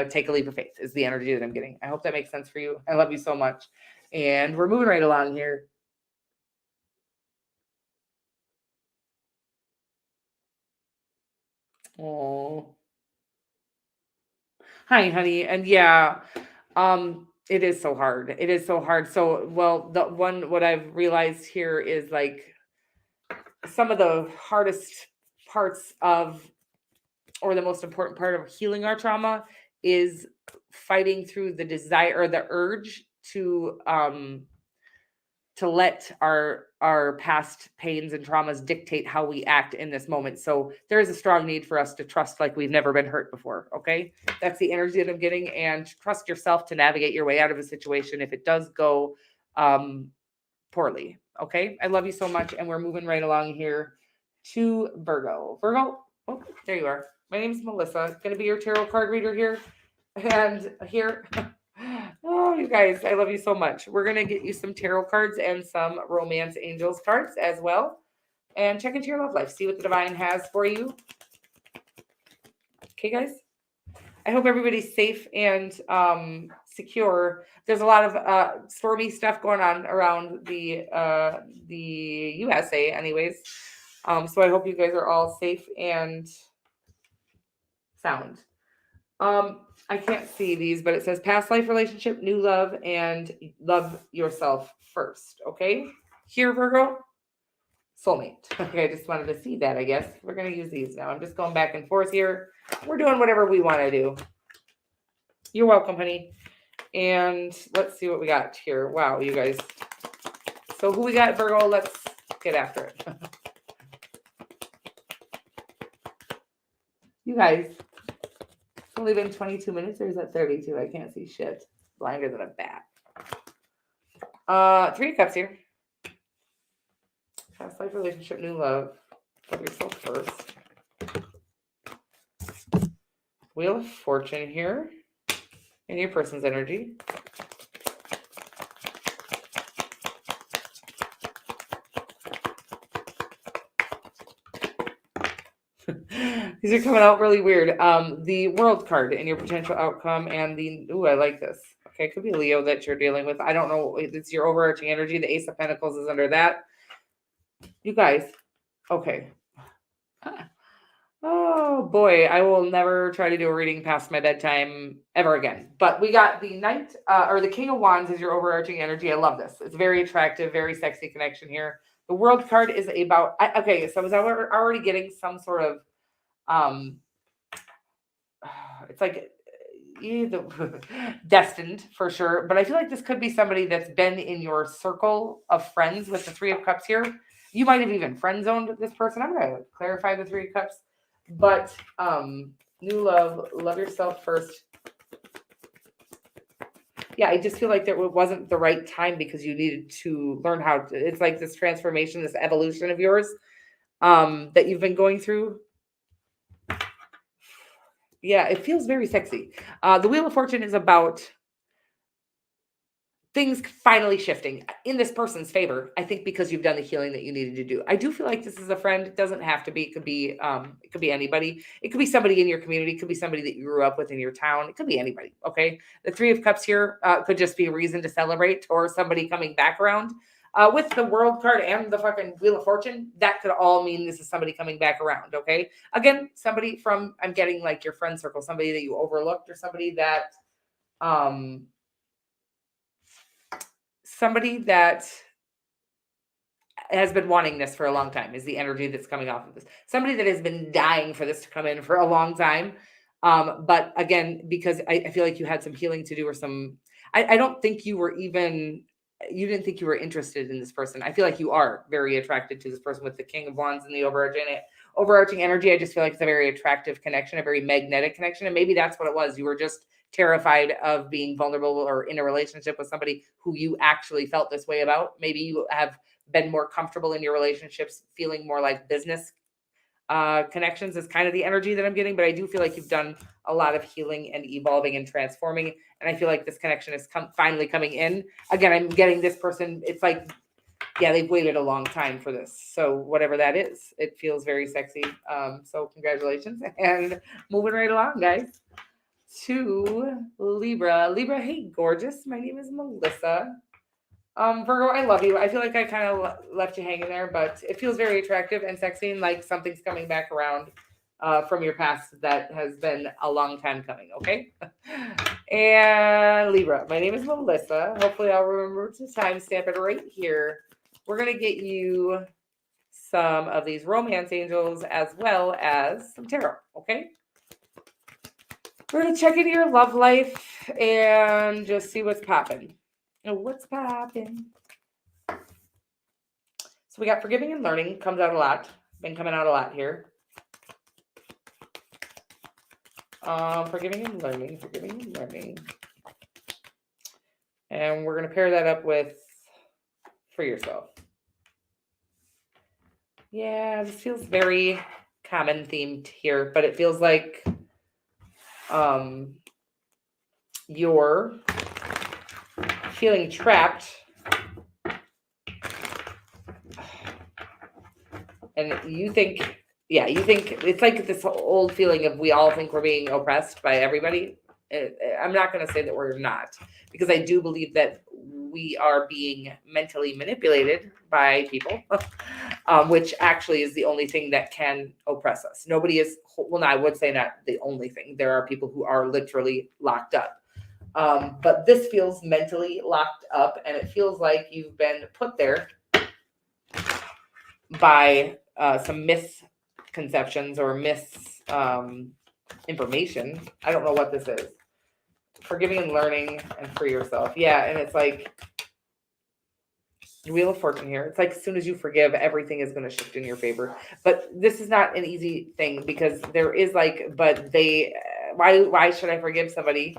take a leap of faith, is the energy that I'm getting. I hope that makes sense for you. I love you so much. And we're moving right along here. Oh, hi, honey. And yeah, it is so hard. It is so hard. So, well, what I've realized here is like some of the hardest parts of, or the most important part of healing our trauma is fighting through the desire or the urge to let our past pains and traumas dictate how we act in this moment. So there is a strong need for us to trust like we've never been hurt before. Okay. That's the energy that I'm getting, and trust yourself to navigate your way out of a situation if it does go poorly. Okay. I love you so much. And we're moving right along here to Virgo. Virgo. Oh, there you are. My name is Melissa. Going to be your tarot card reader here. And here, oh, you guys, I love you so much. We're going to get you some tarot cards and some romance angels cards as well. And check into your love life. See what the divine has for you. Okay, guys? I hope everybody's safe and secure. There's a lot of stormy stuff going on around the USA anyways. So I hope you guys are all safe and sound. I can't see these, but it says past life relationship, new love, and love yourself first. Okay. Here, Virgo, soulmate. Okay. I just wanted to see that, I guess. We're going to use these now. I'm just going back and forth here. We're doing whatever we want to do. You're welcome, honey. And let's see what we got here. Wow, you guys. So who we got, Virgo? Let's get after it. You guys. Only been 22 minutes, or is that 32? I can't see shit. Blinder than a bat. 3 of Cups here. Past life relationship, new love. Love yourself first. Wheel of Fortune here. And your person's energy. These are coming out really weird. The World card and your potential outcome, and the, ooh, I like this. Okay, it could be Leo that you're dealing with. I don't know. It's your overarching energy. The Ace of Pentacles is under that. You guys, okay. Oh boy, I will never try to do a reading past my bedtime ever again. But we got the Knight, or the King of Wands is your overarching energy. I love this. It's very attractive, very sexy connection here. The World card is about, okay, so I was already getting some sort of, it's like destined for sure, but I feel like this could be somebody that's been in your circle of friends with the 3 of Cups here. You might have even friend zoned this person. I'm going to clarify the 3 of Cups, but new love yourself first. Yeah, I just feel like that wasn't the right time because you needed to learn how to, it's like this transformation, this evolution of yours that you've been going through. Yeah, it feels very sexy. The Wheel of Fortune is about things finally shifting in this person's favor, I think, because you've done the healing that you needed to do. I do feel like this is a friend. It doesn't have to be. It could be anybody. It could be somebody in your community. It could be somebody that you grew up with in your town. It could be anybody. Okay. The 3 of Cups here could just be a reason to celebrate, or somebody coming back around. With the World card and the fucking Wheel of Fortune, that could all mean this is somebody coming back around. Okay. Again, somebody from, I'm getting like your friend circle, somebody that you overlooked, or somebody that, somebody that has been wanting this for a long time is the energy that's coming off of this. Somebody that has been dying for this to come in for a long time. But again, because I feel like you had some healing to do, or some, I don't think you were even, you didn't think you were interested in this person. I feel like you are very attracted to this person with the King of Wands and the overarching energy. I just feel like it's a very attractive connection, a very magnetic connection. And maybe that's what it was. You were just terrified of being vulnerable or in a relationship with somebody who you actually felt this way about. Maybe you have been more comfortable in your relationships, feeling more like business connections is kind of the energy that I'm getting, but I do feel like you've done a lot of healing and evolving and transforming. And I feel like this connection is finally coming in. Again, I'm getting this person. It's like, yeah, they've waited a long time for this. So whatever that is, it feels very sexy. So congratulations, and moving right along, guys, to Libra. Libra, hey, gorgeous. My name is Melissa. Virgo, I love you. I feel like I kind of left you hanging there, but it feels very attractive and sexy, and like something's coming back around from your past that has been a long time coming. Okay. And Libra, my name is Melissa. Hopefully, I'll remember to timestamp it right here. We're gonna get you some of these romance angels as well as some tarot. Okay. We're gonna check into your love life and just see what's popping. What's popping? So we got forgiving and learning. Comes out a lot. Been coming out a lot here. Forgiving and learning. Forgiving and learning. And we're going to pair that up with free yourself. Yeah, this feels very common themed here, but it feels like you're feeling trapped. And you think it's like this old feeling of we all think we're being oppressed by everybody. I'm not going to say that we're not, because I do believe that we are being mentally manipulated by people, which actually is the only thing that can oppress us. Nobody is, well, no, I would say not the only thing. There are people who are literally locked up. But this feels mentally locked up, and it feels like you've been put there by some misconceptions or misinformation. I don't know what this is. Forgiving and learning and free yourself. Yeah, and it's like Wheel of Fortune here. It's like as soon as you forgive, everything is going to shift in your favor. But this is not an easy thing, because there is like, but they, why should I forgive somebody?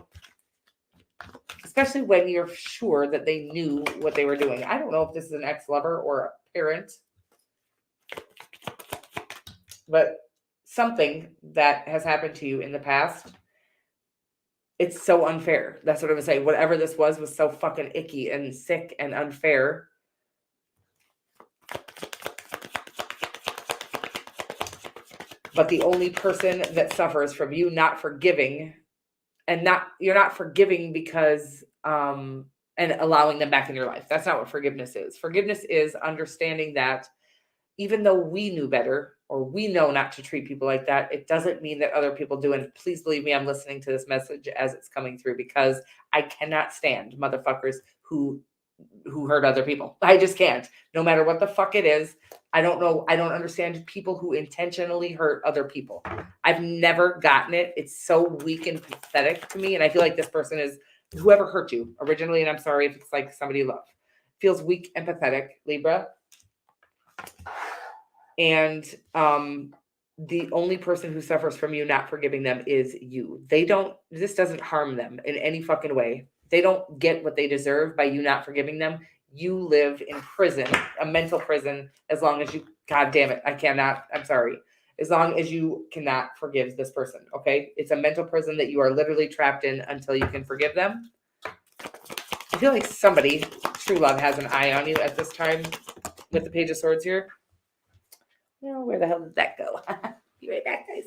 Especially when you're sure that they knew what they were doing. I don't know if this is an ex-lover or a parent, but something that has happened to you in the past, it's so unfair. That's what I would say. Whatever this was so fucking icky and sick and unfair. But the only person that suffers from you not forgiving, and you're not forgiving because and allowing them back in your life. That's not what forgiveness is. Forgiveness is understanding that even though we knew better, or we know not to treat people like that, it doesn't mean that other people do. And please believe me, I'm listening to this message as it's coming through, because I cannot stand motherfuckers who hurt other people. I just can't. No matter what the fuck it is. I don't know. I don't understand people who intentionally hurt other people. I've never gotten it. It's so weak and pathetic to me. And I feel like this person is whoever hurt you originally. And I'm sorry if it's like somebody you love. Feels weak and pathetic, Libra. And the only person who suffers from you not forgiving them is you. This doesn't harm them in any fucking way. They don't get what they deserve by you not forgiving them. You live in prison, a mental prison, as long as you, God damn it, I'm sorry. As long as you cannot forgive this person, okay? It's a mental prison that you are literally trapped in until you can forgive them. I feel like somebody, true love, has an eye on you at this time with the Page of Swords here. Well, where the hell did that go? Be right back, guys.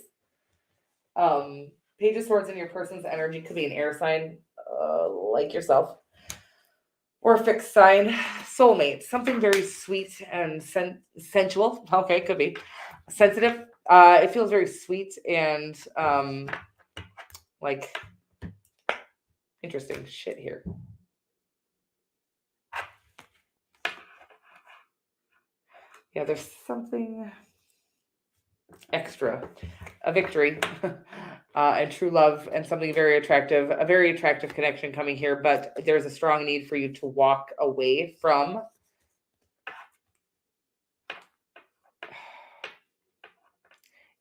Page of Swords in your person's energy could be an air sign, like yourself, or a fixed sign, soulmate, something very sweet and sensual. Okay, could be sensitive. It feels very sweet and like interesting shit here. Yeah, there's something extra, a victory, and true love, and something very attractive, a very attractive connection coming here, but there's a strong need for you to walk away from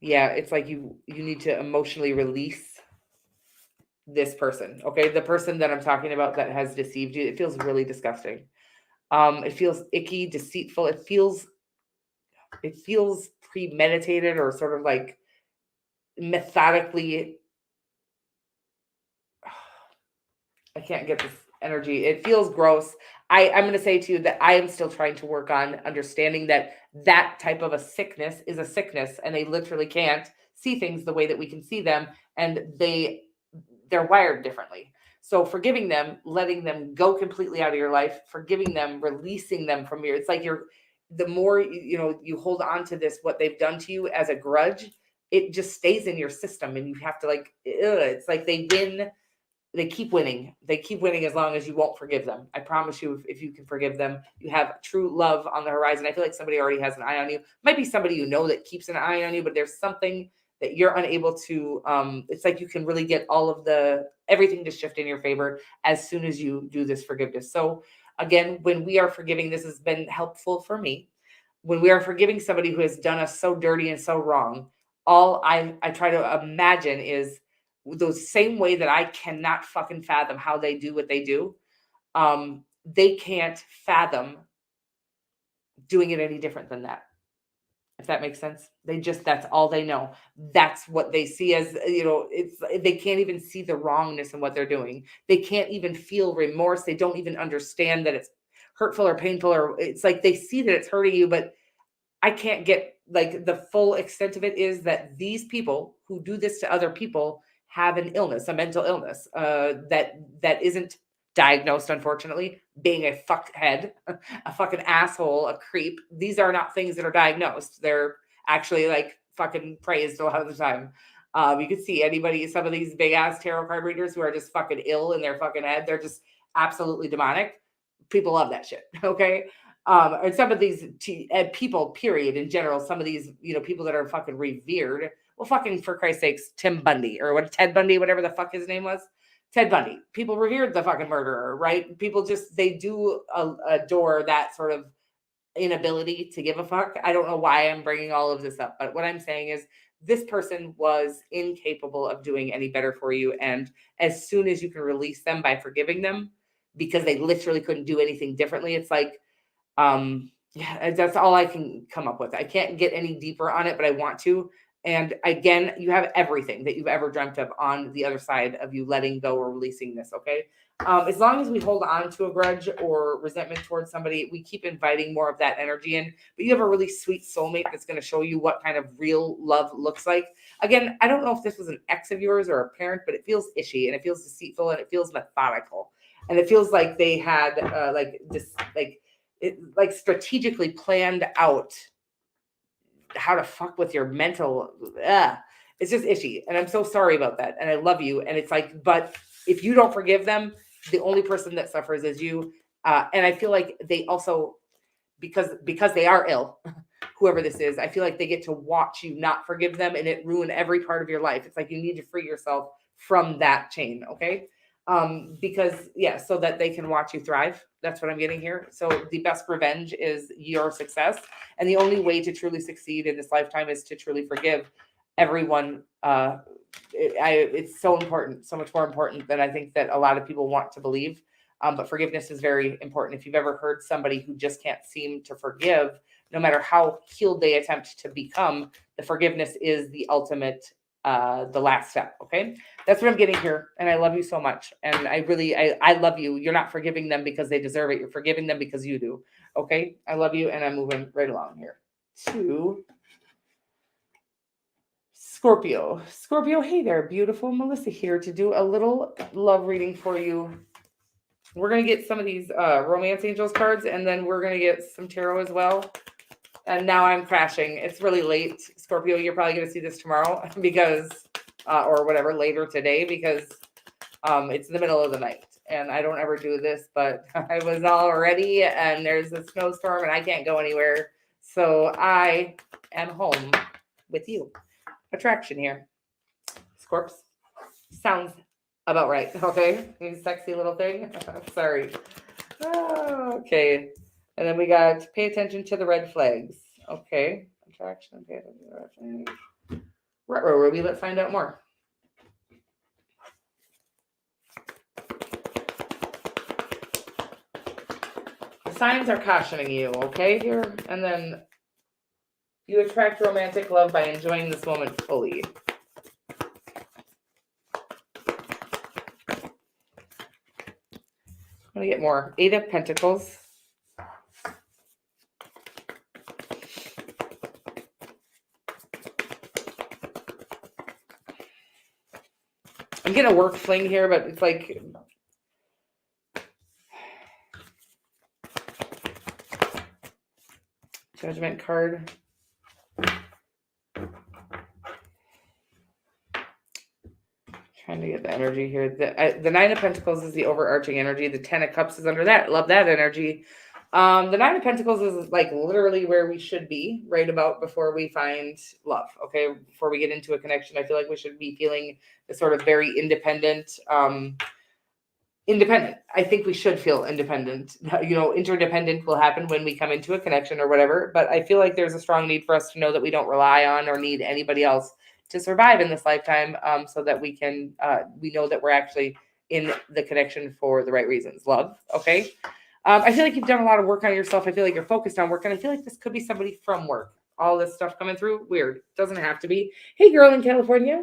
it's like you need to emotionally release this person, okay? The person that I'm talking about that has deceived you, it feels really disgusting. It feels icky, deceitful. It feels premeditated or sort of like methodically. I can't get this energy. It feels gross. I'm going to say to you that I am still trying to work on understanding that that type of a sickness is a sickness, and they literally can't see things the way that we can see them, and they're wired differently. So forgiving them, letting them go completely out of your life, forgiving them, releasing them from it's like the more you hold on to this, what they've done to you as a grudge, it just stays in your system, and you have to it's like they win. They keep winning. They keep winning as long as you won't forgive them. I promise you, if you can forgive them, you have true love on the horizon. I feel like somebody already has an eye on you. Might be somebody that keeps an eye on you, but there's something that you're unable to. It's like you can really get everything to shift in your favor as soon as you do this forgiveness. So again, when we are forgiving, this has been helpful for me. When we are forgiving somebody who has done us so dirty and so wrong, all I try to imagine is those same way that I cannot fucking fathom how they do what they do. They can't fathom doing it any different than that. If that makes sense. That's all they know. That's what they see as, they can't even see the wrongness in what they're doing. They can't even feel remorse. They don't even understand that it's hurtful or painful, or it's like they see that it's hurting you, but I can't get the full extent of it is that these people who do this to other people have an illness, a mental illness, that isn't diagnosed, unfortunately. Being a fuckhead, a fucking asshole, a creep. These are not things that are diagnosed. They're actually fucking praised a lot of the time. You could see some of these big ass tarot card readers who are just fucking ill in their fucking head. They're just absolutely demonic. People love that shit. Okay. And some of these people, period, in general, some of these, people that are fucking revered. Well, fucking for Christ's sakes, Ted Bundy, whatever the fuck his name was. Ted Bundy. People revered the fucking murderer, right? People they do adore that sort of inability to give a fuck. I don't know why I'm bringing all of this up, but what I'm saying is this person was incapable of doing any better for you. And as soon as you can release them by forgiving them, because they literally couldn't do anything differently, it's like, yeah, that's all I can come up with. I can't get any deeper on it, but I want to. And again, you have everything that you've ever dreamt of on the other side of you letting go or releasing this. Okay. As long as we hold on to a grudge or resentment towards somebody, we keep inviting more of that energy in. But you have a really sweet soulmate that's going to show you what kind of real love looks like. Again, I don't know if this was an ex of yours or a parent, but it feels ishy and it feels deceitful and it feels methodical. And it feels like they had strategically planned out how to fuck with your mental. It's just ishy. And I'm so sorry about that. And I love you. And it's like, but if you don't forgive them, the only person that suffers is you. And I feel like they also, because they are ill, whoever this is, I feel like they get to watch you not forgive them and it ruin every part of your life. It's like you need to free yourself from that chain. Okay. So that they can watch you thrive. That's what I'm getting here. So the best revenge is your success. And the only way to truly succeed in this lifetime is to truly forgive everyone. It's so important, so much more important than I think that a lot of people want to believe. But forgiveness is very important. If you've ever heard somebody who just can't seem to forgive, no matter how healed they attempt to become, the forgiveness is the ultimate, the last step. Okay. That's what I'm getting here. And I love you so much. And I love you. You're not forgiving them because they deserve it. You're forgiving them because you do. Okay. I love you. And I'm moving right along here to Scorpio. Hey there, beautiful. Melissa here to do a little love reading for you. We're going to get some of these romance angels cards, and then we're going to get some tarot as well. And now I'm crashing. It's really late. Scorpio, you're probably going to see this tomorrow because, or whatever, later today, because it's the middle of the night. And I don't ever do this, but I was all ready and there's a snowstorm and I can't go anywhere. So I am home with you. Attraction here. Scorps. Sounds about right. Okay. You sexy little thing. Sorry. Okay. And then we got pay attention to the red flags. Okay. Attraction. Pay attention to the red flags. Retro Ruby. Let's find out more. The signs are cautioning you. Okay. Here. And then You attract romantic love by enjoying this moment fully. I'm going to get more. 8 of Pentacles. I'm getting a work fling here, but it's like... Judgment card. Trying to get the energy here. The 9 of Pentacles is the overarching energy. The 10 of Cups is under that. Love that energy. The 9 of Pentacles is like literally where we should be right about before we find love. Okay. Before we get into a connection, I feel like we should be feeling the sort of very independent, I think we should feel independent. You know, interdependent will happen when we come into a connection or whatever. But I feel like there's a strong need for us to know that we don't rely on or need anybody else to survive in this lifetime, so that we can, we know that we're actually in the connection for the right reasons. Love. Okay. I feel like you've done a lot of work on yourself. I feel like you're focused on work, and I feel like this could be somebody from work. All this stuff coming through. Weird. Doesn't have to be. Hey, girl in California.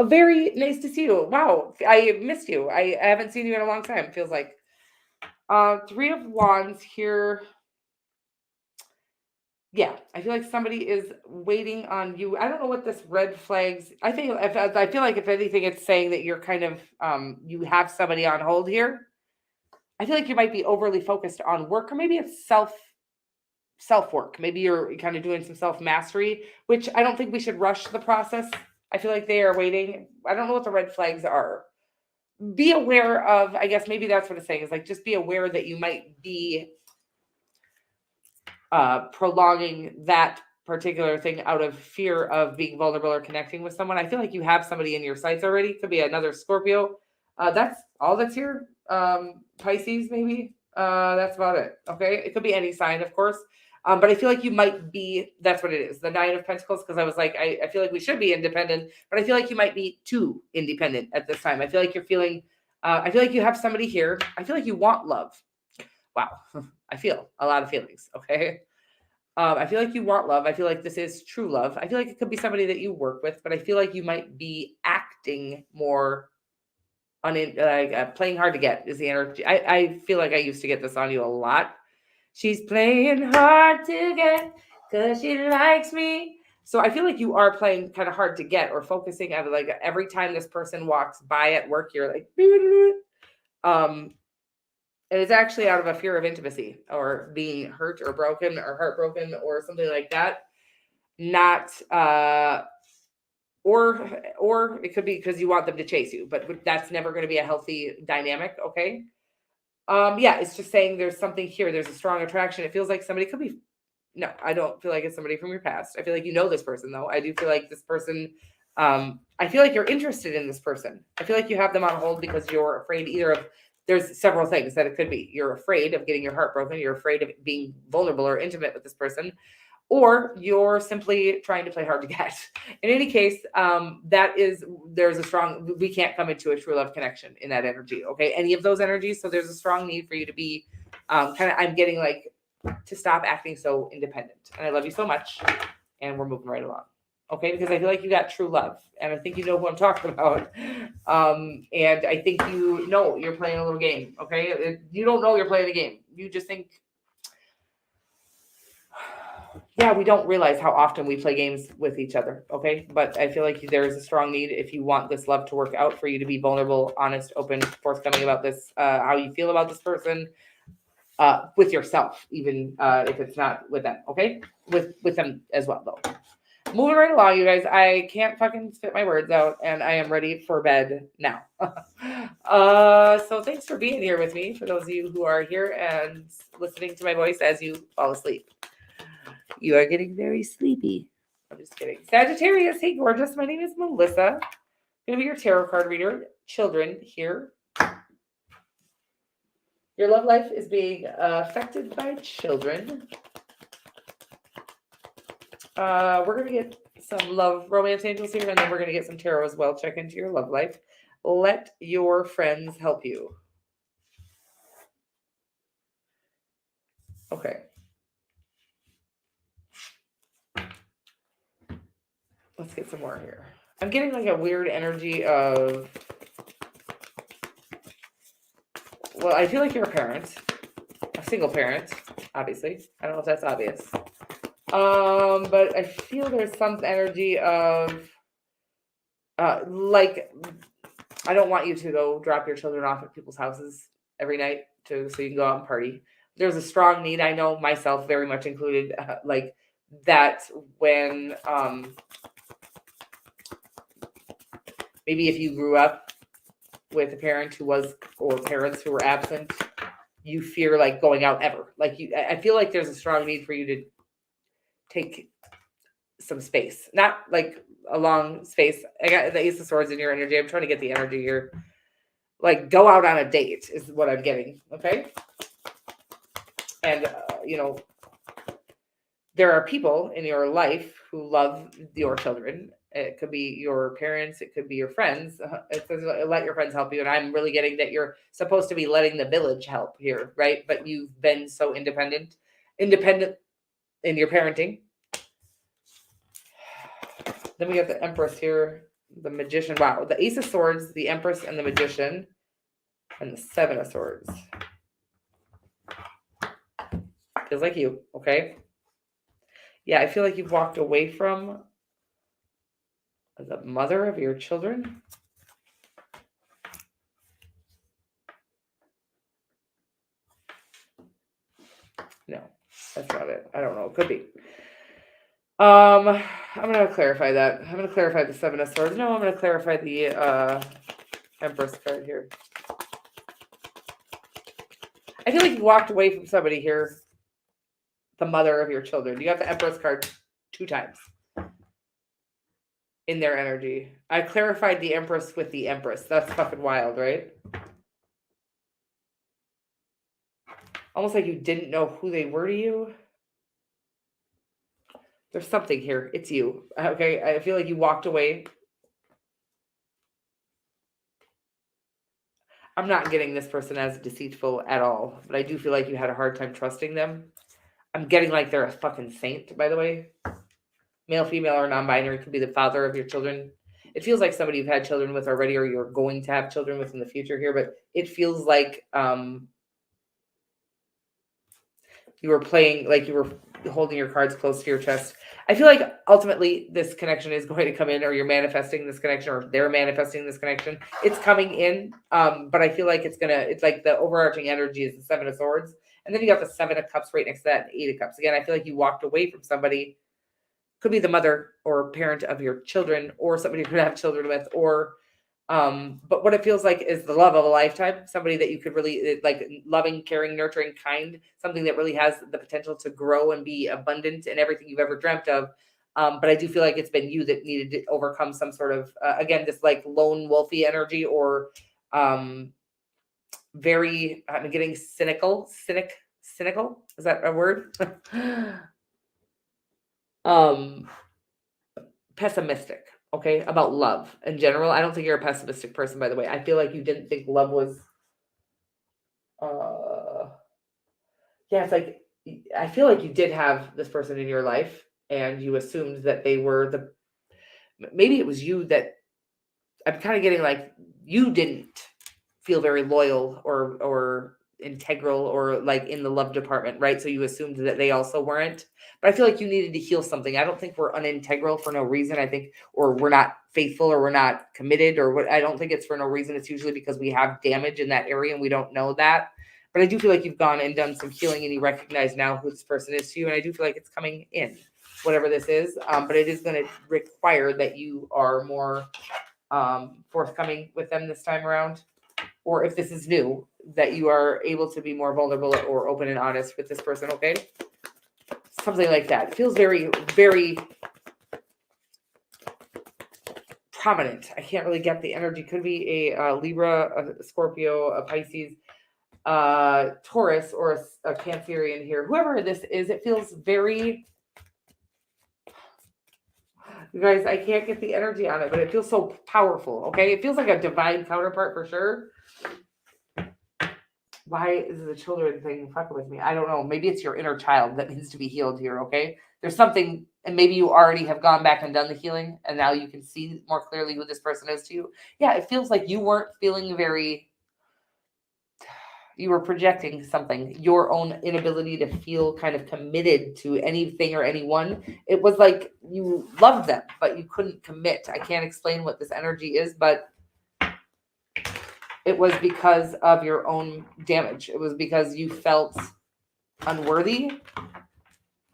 Very nice to see you. Wow. I missed you. I haven't seen you in a long time. It feels like. 3 of Wands here. Yeah, I feel like somebody is waiting on you. I don't know what this red flags. I feel like if anything, it's saying that you're kind of you have somebody on hold here. I feel like you might be overly focused on work, or maybe it's self work. Maybe you're kind of doing some self mastery, which I don't think we should rush the process. I feel like they are waiting. I don't know what the red flags are. Be aware of, I guess maybe that's what it's saying, is like just be aware that you might be prolonging that particular thing out of fear of being vulnerable or connecting with someone. I feel like you have somebody in your sights already. Could be another Scorpio. That's all that's here. Pisces, maybe. That's about it. Okay. It could be any sign, of course. But I feel like you might be, that's what it is. The 9 of Pentacles. Cause I was like, I feel like we should be independent, but I feel like you might be too independent at this time. I feel like you're feeling, I feel like you have somebody here. I feel like you want love. Wow. I feel a lot of feelings. Okay. I feel like you want love. I feel like this is true love. I feel like it could be somebody that you work with, but I feel like you might be acting more playing hard to get is the energy. I feel like I used to get this on you a lot. She's playing hard to get because she likes me. So I feel like you are playing kind of hard to get, or focusing on like every time this person walks by at work, you're like, and it's actually out of a fear of intimacy or being hurt or broken or heartbroken or something like that. Not, or it could be because you want them to chase you, but that's never going to be a healthy dynamic. Okay. Yeah, it's just saying there's something here. There's a strong attraction. It feels like somebody could be, no, I don't feel like it's somebody from your past. I feel like you know this person though. I do feel like this person, I feel like you're interested in this person. I feel like you have them on hold because you're afraid either of, there's several things that it could be. You're afraid of getting your heart broken. You're afraid of being vulnerable or intimate with this person, or you're simply trying to play hard to get. In any case, there's a strong, we can't come into a true love connection in that energy. Okay. Any of those energies. So there's a strong need for you to be I'm getting like to stop acting so independent. And I love you so much. And we're moving right along. Okay, because I feel like you got true love, and I think you know who I'm talking about. And I think you know you're playing a little game. Okay, you don't know you're playing a game. You just think, yeah, we don't realize how often we play games with each other. Okay, but I feel like there is a strong need, if you want this love to work out, for you to be vulnerable, honest, open, forthcoming about this, how you feel about this person, with yourself, even if it's not with them. Okay, with them as well, though. Moving right along, you guys. I can't fucking spit my words out, and I am ready for bed now. So thanks for being here with me, for those of you who are here and listening to my voice as you fall asleep. You are getting very sleepy. I'm just kidding. Sagittarius, hey gorgeous. My name is Melissa. I'm going to be your tarot card reader. Children here. Your love life is being affected by children. We're going to get some love romance angels here, and then we're going to get some tarot as well. Check into your love life. Let your friends help you. Okay. let's get some more here. I'm getting like a weird energy of, well, I feel like you're a parent, a single parent, obviously. I don't know if that's obvious. But I feel there's some energy of, like, I don't want you to go drop your children off at people's houses every night so you can go out and party. There's a strong need. I know myself very much included, like that when, maybe if you grew up with a parent who was, or parents who were absent, you fear like going out ever. Like I feel like there's a strong need for you to take some space, not like a long space. I got the Ace of Swords in your energy. I'm trying to get the energy here. Like go out on a date is what I'm getting. Okay. And, there are people in your life who love your children. It could be your parents. It could be your friends. It says let your friends help you. And I'm really getting that you're supposed to be letting the village help here, right? But you've been so independent in your parenting. Then we got the Empress here, the Magician. Wow, the Ace of Swords, the Empress, and the Magician, and the Seven of Swords. Feels like you, okay? Yeah, I feel like you've walked away from the mother of your children. No, that's not it. I don't know. It could be. I'm going to clarify that. I'm going to clarify the Seven of Swords. No, I'm going to clarify the Empress card here. I feel like you walked away from somebody here, the mother of your children. You got the Empress card 2 times in their energy. I clarified the Empress with the Empress. That's fucking wild, right? Almost like you didn't know who they were to you. There's something here. It's you. Okay, I feel like you walked away. I'm not getting this person as deceitful at all, but I do feel like you had a hard time trusting them. I'm getting like they're a fucking saint, by the way. Male, female, or non-binary could be the father of your children. It feels like somebody you've had children with already, or you're going to have children with in the future here, but it feels like you were playing, like you were holding your cards close to your chest. I feel like ultimately this connection is going to come in, or you're manifesting this connection, or they're manifesting this connection. It's coming in, but I feel like it's like the overarching energy is the Seven of Swords. And then you got the Seven of Cups right next to that, and 8 of Cups. Again, I feel like you walked away from somebody. Could be the mother or parent of your children, or somebody you could have children with, or but what it feels like is the love of a lifetime. Somebody that you could really like, loving, caring, nurturing, kind, something that really has the potential to grow and be abundant in everything you've ever dreamt of. But I do feel like it's been you that needed to overcome some sort of, again, this like lone wolfy energy, or I'm getting cynical. Is that a word? Pessimistic, okay, about love in general. I don't think you're a pessimistic person, by the way. I feel like you didn't think love was, yeah, it's like, I feel like you did have this person in your life, and you assumed that they were maybe it was you that, I'm kind of getting like, you didn't feel very loyal or integral, or like in the love department, right? So you assumed that they also weren't. But I feel like you needed to heal something. I don't think we're unintegral for no reason. I think, or we're not faithful, or we're not committed, or what. I don't think it's for no reason. It's usually because we have damage in that area and we don't know that. But I do feel like you've gone and done some healing, and you recognize now who this person is to you. And I do feel like it's coming in, whatever this is. But it is going to require that you are more forthcoming with them this time around. Or if this is new, that you are able to be more vulnerable or open and honest with this person, okay? Something like that. It feels very, very prominent. I can't really get the energy. Could be a Libra, a Scorpio, a Pisces, Taurus, or a Cancerian here. Whoever this is, it feels very... You guys, I can't get the energy on it, but it feels so powerful, okay? It feels like a divine counterpart for sure. Why is the children thing fucking with me? I don't know. Maybe it's your inner child that needs to be healed here, okay? There's something and maybe you already have gone back and done the healing, and now you can see more clearly who this person is to you. Yeah, it feels like you weren't feeling you were projecting something, your own inability to feel kind of committed to anything or anyone. It was like you loved them, but you couldn't commit. I can't explain what this energy is, but it was because of your own damage. It was because you felt unworthy,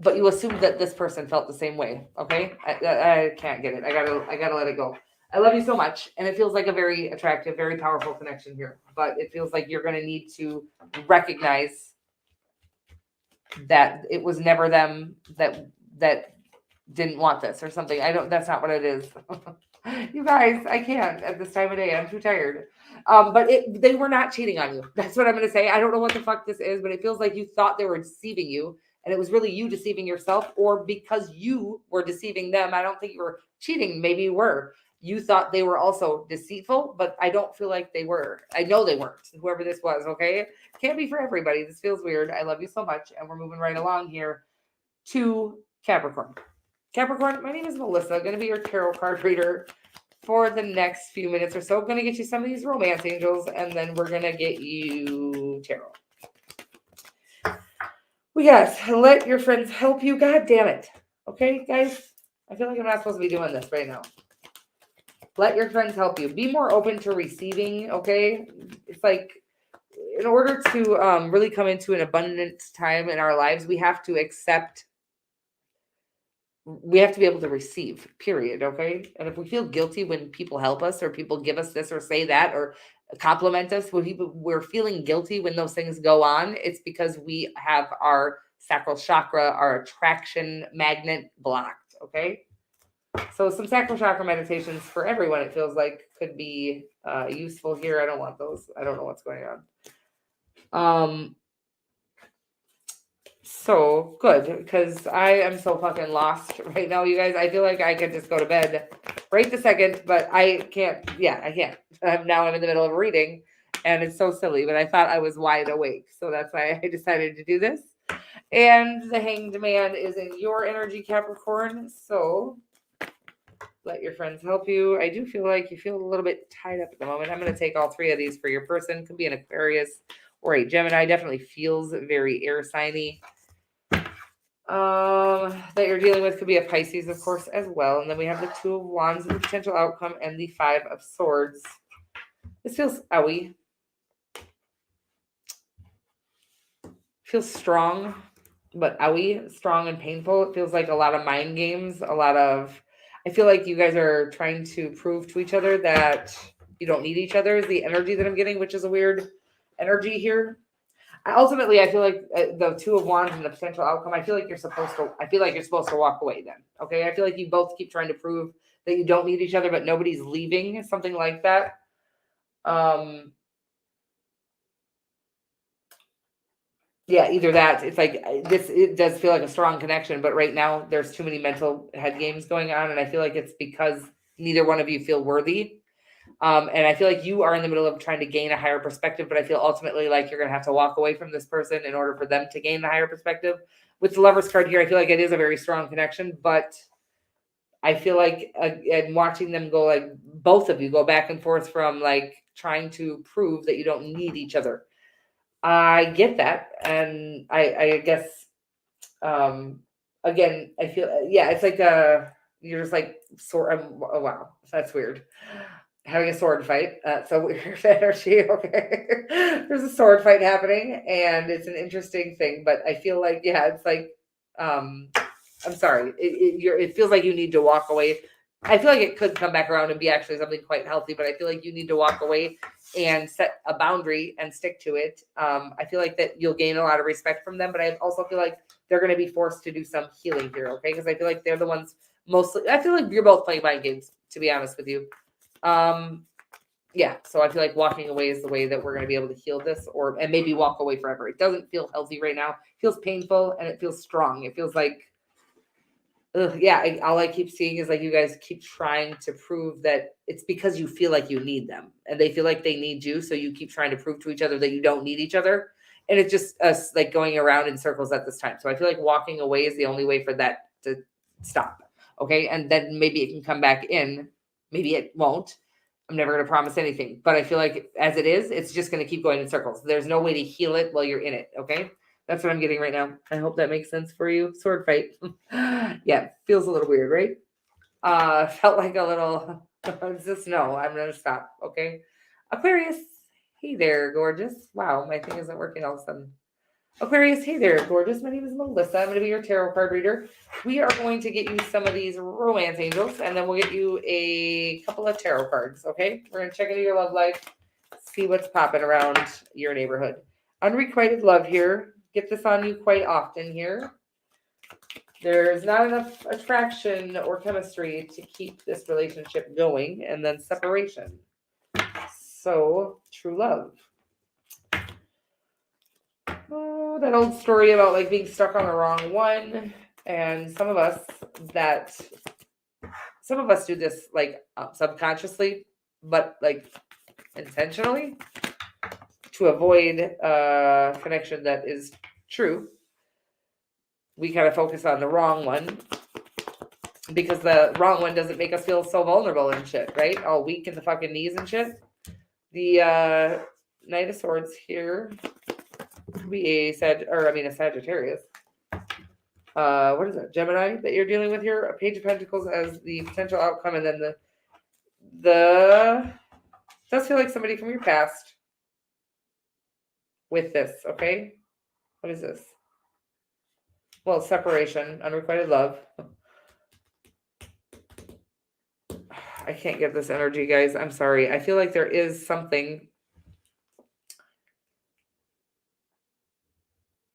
but you assumed that this person felt the same way. Okay, I can't get it. I gotta let it go. I love you so much, and it feels like a very attractive, very powerful connection here. But it feels like you're going to need to recognize that it was never them that didn't want this or something. That's not what it is. You guys, I can't at this time of day. I'm too tired. But they were not cheating on you. That's what I'm going to say. I don't know what the fuck this is, but it feels like you thought they were deceiving you, and it was really you deceiving yourself, or because you were deceiving them. I don't think you were cheating. Maybe you were. You thought they were also deceitful, but I don't feel like they were. I know they weren't, whoever this was, okay? Can't be for everybody. This feels weird. I love you so much, and we're moving right along here to Capricorn. Capricorn, my name is Melissa. Going to be your tarot card reader for the next few minutes or so. Going to get you some of these romance angels, and then we're going to get you tarot. We got let your friends help you. God damn it. Okay, guys? I feel like I'm not supposed to be doing this right now. Let your friends help you. Be more open to receiving, okay? It's like, in order to really come into an abundant time in our lives, we have to accept, we have to be able to receive, period, okay? And if we feel guilty when people help us or people give us this or say that or compliment us, when we're feeling guilty when those things go on, it's because we have our sacral chakra, our attraction magnet blocked, okay? So some sacral chakra meditations for everyone, it feels like, could be useful here. I don't want those. I don't know what's going on. So good, because I am so fucking lost right now, you guys. I feel like I could just go to bed right the second, but I can't. Yeah, I can't. Now I'm in the middle of a reading, and it's so silly, but I thought I was wide awake. So that's why I decided to do this. And the Hanged Man is in your energy, Capricorn. So let your friends help you. I do feel like you feel a little bit tied up at the moment. I'm going to take all three of these for your person. Could be an Aquarius or a Gemini. Definitely feels very air signy. That you're dealing with could be a Pisces, of course, as well. And then we have the Two of Wands, the potential outcome, and the Five of Swords. This feels owie. Feels strong, but owie, strong and painful. It feels like a lot of mind games, I feel like you guys are trying to prove to each other that you don't need each other is the energy that I'm getting, which is a weird energy here. Ultimately, I feel like the Two of Wands and the potential outcome, I feel like you're supposed to walk away then. Okay. I feel like you both keep trying to prove that you don't need each other, but nobody's leaving, something like that. Yeah, either that. It's like this, it does feel like a strong connection, but right now there's too many mental head games going on. And I feel like it's because neither one of you feel worthy. And I feel like you are in the middle of trying to gain a higher perspective, but I feel ultimately like you're going to have to walk away from this person in order for them to gain the higher perspective. With the Lovers card here, I feel like it is a very strong connection, but I feel like and watching them go, like both of you go back and forth from like trying to prove that you don't need each other. I get that. And I guess, again, I feel, yeah, it's like, you're just like, oh, wow, that's weird. Having a sword fight. So weird energy. Okay. There's a sword fight happening and it's an interesting thing, but I feel like, yeah, it's like, I'm sorry. It feels like you need to walk away. I feel like it could come back around and be actually something quite healthy, but I feel like you need to walk away and set a boundary and stick to it. I feel like that you'll gain a lot of respect from them, but I also feel like they're going to be forced to do some healing here. Okay. Because I feel like they're the ones mostly, I feel like you're both playing mind games, to be honest with you. Yeah. So I feel like walking away is the way that we're going to be able to heal this, and maybe walk away forever. It doesn't feel healthy right now. It feels painful and it feels strong. It feels like, yeah, all I keep seeing is like you guys keep trying to prove that it's because you feel like you need them and they feel like they need you. So you keep trying to prove to each other that you don't need each other. And it's just us like going around in circles at this time. So I feel like walking away is the only way for that to stop. Okay. And then maybe it can come back in. Maybe it won't. I'm never going to promise anything, but I feel like as it is, it's just going to keep going in circles. There's no way to heal it while you're in it. Okay. That's what I'm getting right now. I hope that makes sense for you. Sword fight. Yeah. Feels a little weird, right? Felt like a little, just no, I'm going to stop. Okay. Aquarius. Hey there, gorgeous. Wow. My thing isn't working all of a sudden. Aquarius, hey there, gorgeous. My name is Melissa. I'm going to be your tarot card reader. We are going to get you some of these romance angels, and then we'll get you a couple of tarot cards, okay? We're going to check into your love life, see what's popping around your neighborhood. Unrequited love here. Get this on you quite often here. There's not enough attraction or chemistry to keep this relationship going, and then separation. So, true love. Oh, that old story about like being stuck on the wrong one. And some of us do this like subconsciously, but like intentionally to avoid a connection that is true. We kind of focus on the wrong one because the wrong one doesn't make us feel so vulnerable and shit, right? All weak in the fucking knees and shit. The Knight of Swords here could be a Sagittarius. What is it? Gemini that you're dealing with here? A Page of Pentacles as the potential outcome, and then the does feel like somebody from your past with this, okay? What is this? Well, separation, unrequited love. I can't get this energy, guys. I'm sorry. I feel like there is something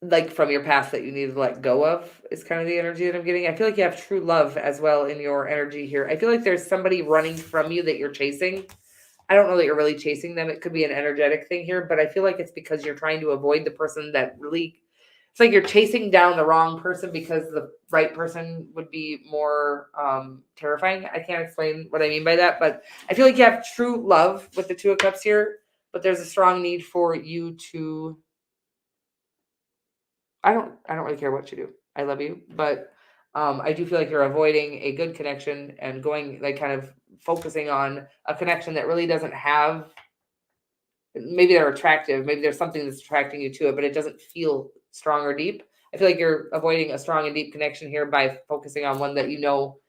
like from your past that you need to let go of is kind of the energy that I'm getting. I feel like you have true love as well in your energy here. I feel like there's somebody running from you that you're chasing. I don't know that you're really chasing them. It could be an energetic thing here, but I feel like it's because you're trying to avoid the person that really, it's like you're chasing down the wrong person because the right person would be more terrifying. I can't explain what I mean by that, but I feel like you have true love with the Two of Cups here, but there's a strong need for you to, I don't really care what you do. I love you, but I do feel like you're avoiding a good connection and going like kind of focusing on a connection that really doesn't have. Maybe they're attractive. Maybe there's something that's attracting you to it, but it doesn't feel strong or deep. I feel like you're avoiding a strong and deep connection here by focusing on one that you know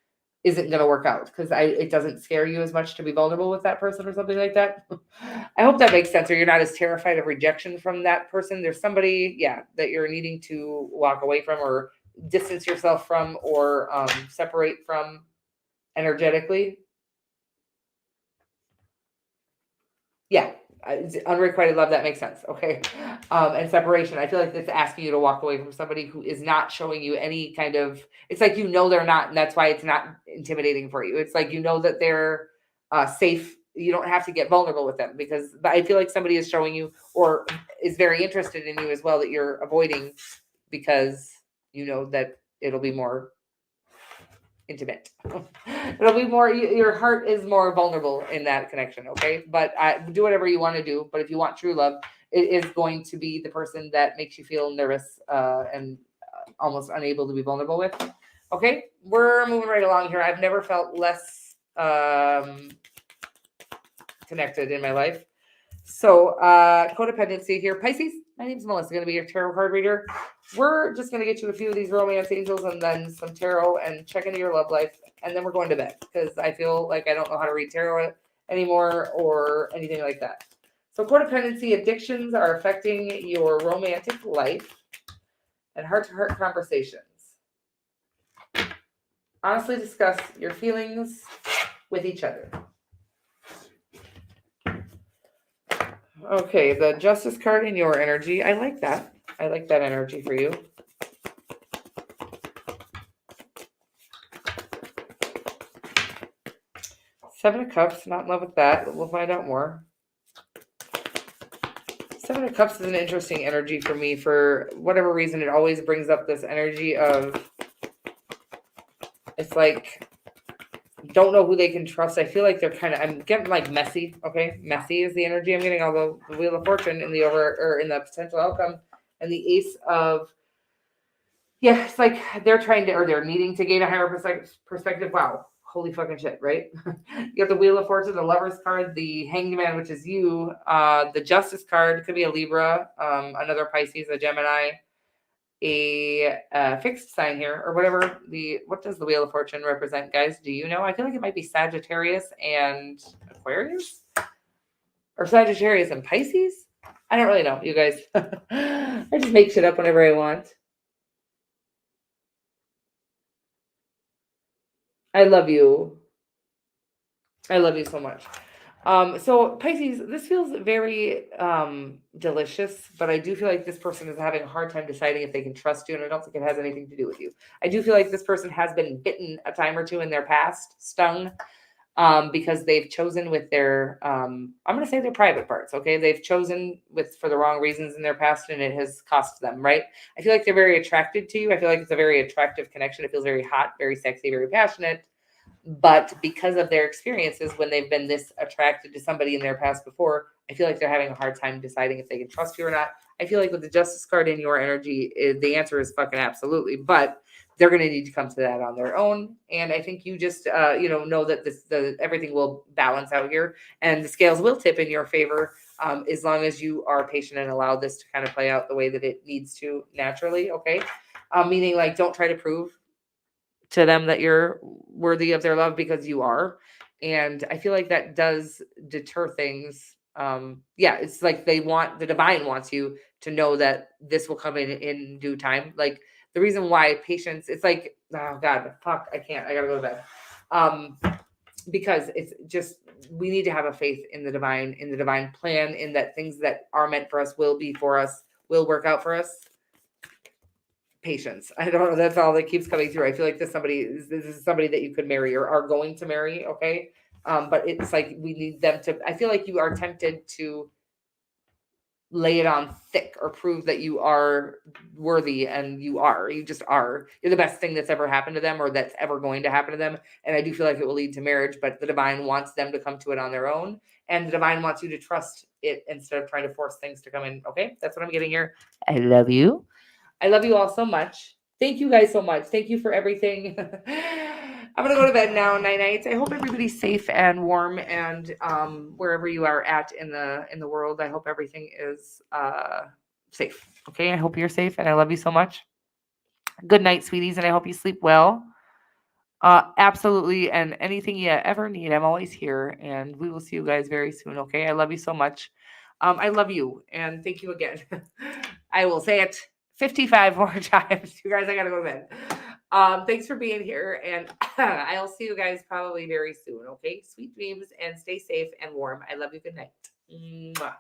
isn't going to work out because it doesn't scare you as much to be vulnerable with that person or something like that. I hope that makes sense, or you're not as terrified of rejection from that person. There's somebody, that you're needing to walk away from or distance yourself from or separate from energetically. Yeah. Unrequited love, that makes sense. Okay. And separation, I feel like it's asking you to walk away from somebody who is not showing you any kind of, it's like they're not, and that's why it's not intimidating for you. It's like that they're safe. You don't have to get vulnerable with them because I feel like somebody is showing you or is very interested in you as well that you're avoiding because you know that it'll be more intimate. It'll be more, your heart is more vulnerable in that connection. Okay. But do whatever you want to do. But if you want true love, it is going to be the person that makes you feel nervous and almost unable to be vulnerable with. Okay. We're moving right along here. I've never felt less connected in my life. So codependency here. Pisces, my name's Melissa. Going to be your tarot card reader. We're just going to get you a few of these romance angels and then some tarot and check into your love life. And then we're going to bed because I feel like I don't know how to read tarot anymore or anything like that. So codependency addictions are affecting your romantic life and heart-to-heart conversations. Honestly discuss your feelings with each other. Okay, the Justice card in your energy. I like that. I like that energy for you. Seven of Cups, not in love with that. We'll find out more. Seven of Cups is an interesting energy for me. For whatever reason, it always brings up this energy of, it's like, don't know who they can trust. I feel like they're kind of, I'm getting like messy. Okay. Messy is the energy I'm getting, although the Wheel of Fortune in the in the potential outcome and the Ace of Yeah, it's like they're trying to, or they're needing to gain a higher perspective. Wow. Holy fucking shit, right? You got the Wheel of Fortune, the Lover's card, the Hanged Man, which is you, the Justice card, could be a Libra, another Pisces, a Gemini, a fixed sign here, or whatever. What does the Wheel of Fortune represent, guys? Do you know? I feel like it might be Sagittarius and Aquarius, or Sagittarius and Pisces. I don't really know, you guys. I just make shit up whenever I want. I love you. I love you so much. So Pisces, this feels very delicious, but I do feel like this person is having a hard time deciding if they can trust you, and I don't think it has anything to do with you. I do feel like this person has been bitten a time or two in their past, stung, because they've chosen with their I'm going to say their private parts. Okay, they've chosen for the wrong reasons in their past, and it has cost them. Right? I feel like they're very attracted to you. I feel like it's a very attractive connection. It feels very hot, very sexy, very passionate. But because of their experiences when they've been this attracted to somebody in their past before, I feel like they're having a hard time deciding if they can trust you or not. I feel like with the Justice card in your energy, the answer is fucking absolutely. But they're going to need to come to that on their own. And I think you just, know that everything will balance out here, and the scales will tip in your favor as long as you are patient and allow this to kind of play out the way that it needs to naturally. Okay, meaning like don't try to prove to them that you're worthy of their love, because you are. And I feel like that does deter things. It's like the divine wants you to know that this will come in due time. Like the reason why patience, it's like, oh God, fuck, I can't, I gotta go to bed. Because it's just, we need to have a faith in the divine plan, in that things that are meant for us will be for us, will work out for us. Patience. I don't know. That's all that keeps coming through. I feel like this is somebody that you could marry or are going to marry. Okay. But it's like we need them to, I feel like you are tempted to lay it on thick or prove that you are worthy, and you just are. You're the best thing that's ever happened to them, or that's ever going to happen to them. And I do feel like it will lead to marriage, but the divine wants them to come to it on their own. And the divine wants you to trust it instead of trying to force things to come in. Okay. That's what I'm getting here. I love you. I love you all so much. Thank you guys so much. Thank you for everything. I'm going to go to bed now. Night night. I hope everybody's safe and warm, and wherever you are at in the world, I hope everything is safe. Okay? I hope you're safe, and I love you so much. Good night, sweeties, and I hope you sleep well. Absolutely, and anything you ever need, I'm always here, and we will see you guys very soon. Okay? I love you so much. I love you, and thank you again. I will say it 55 more times. You guys, I gotta go to bed. Thanks for being here, and I'll see you guys probably very soon. Okay? Sweet dreams, and stay safe and warm. I love you. Good night. Mwah.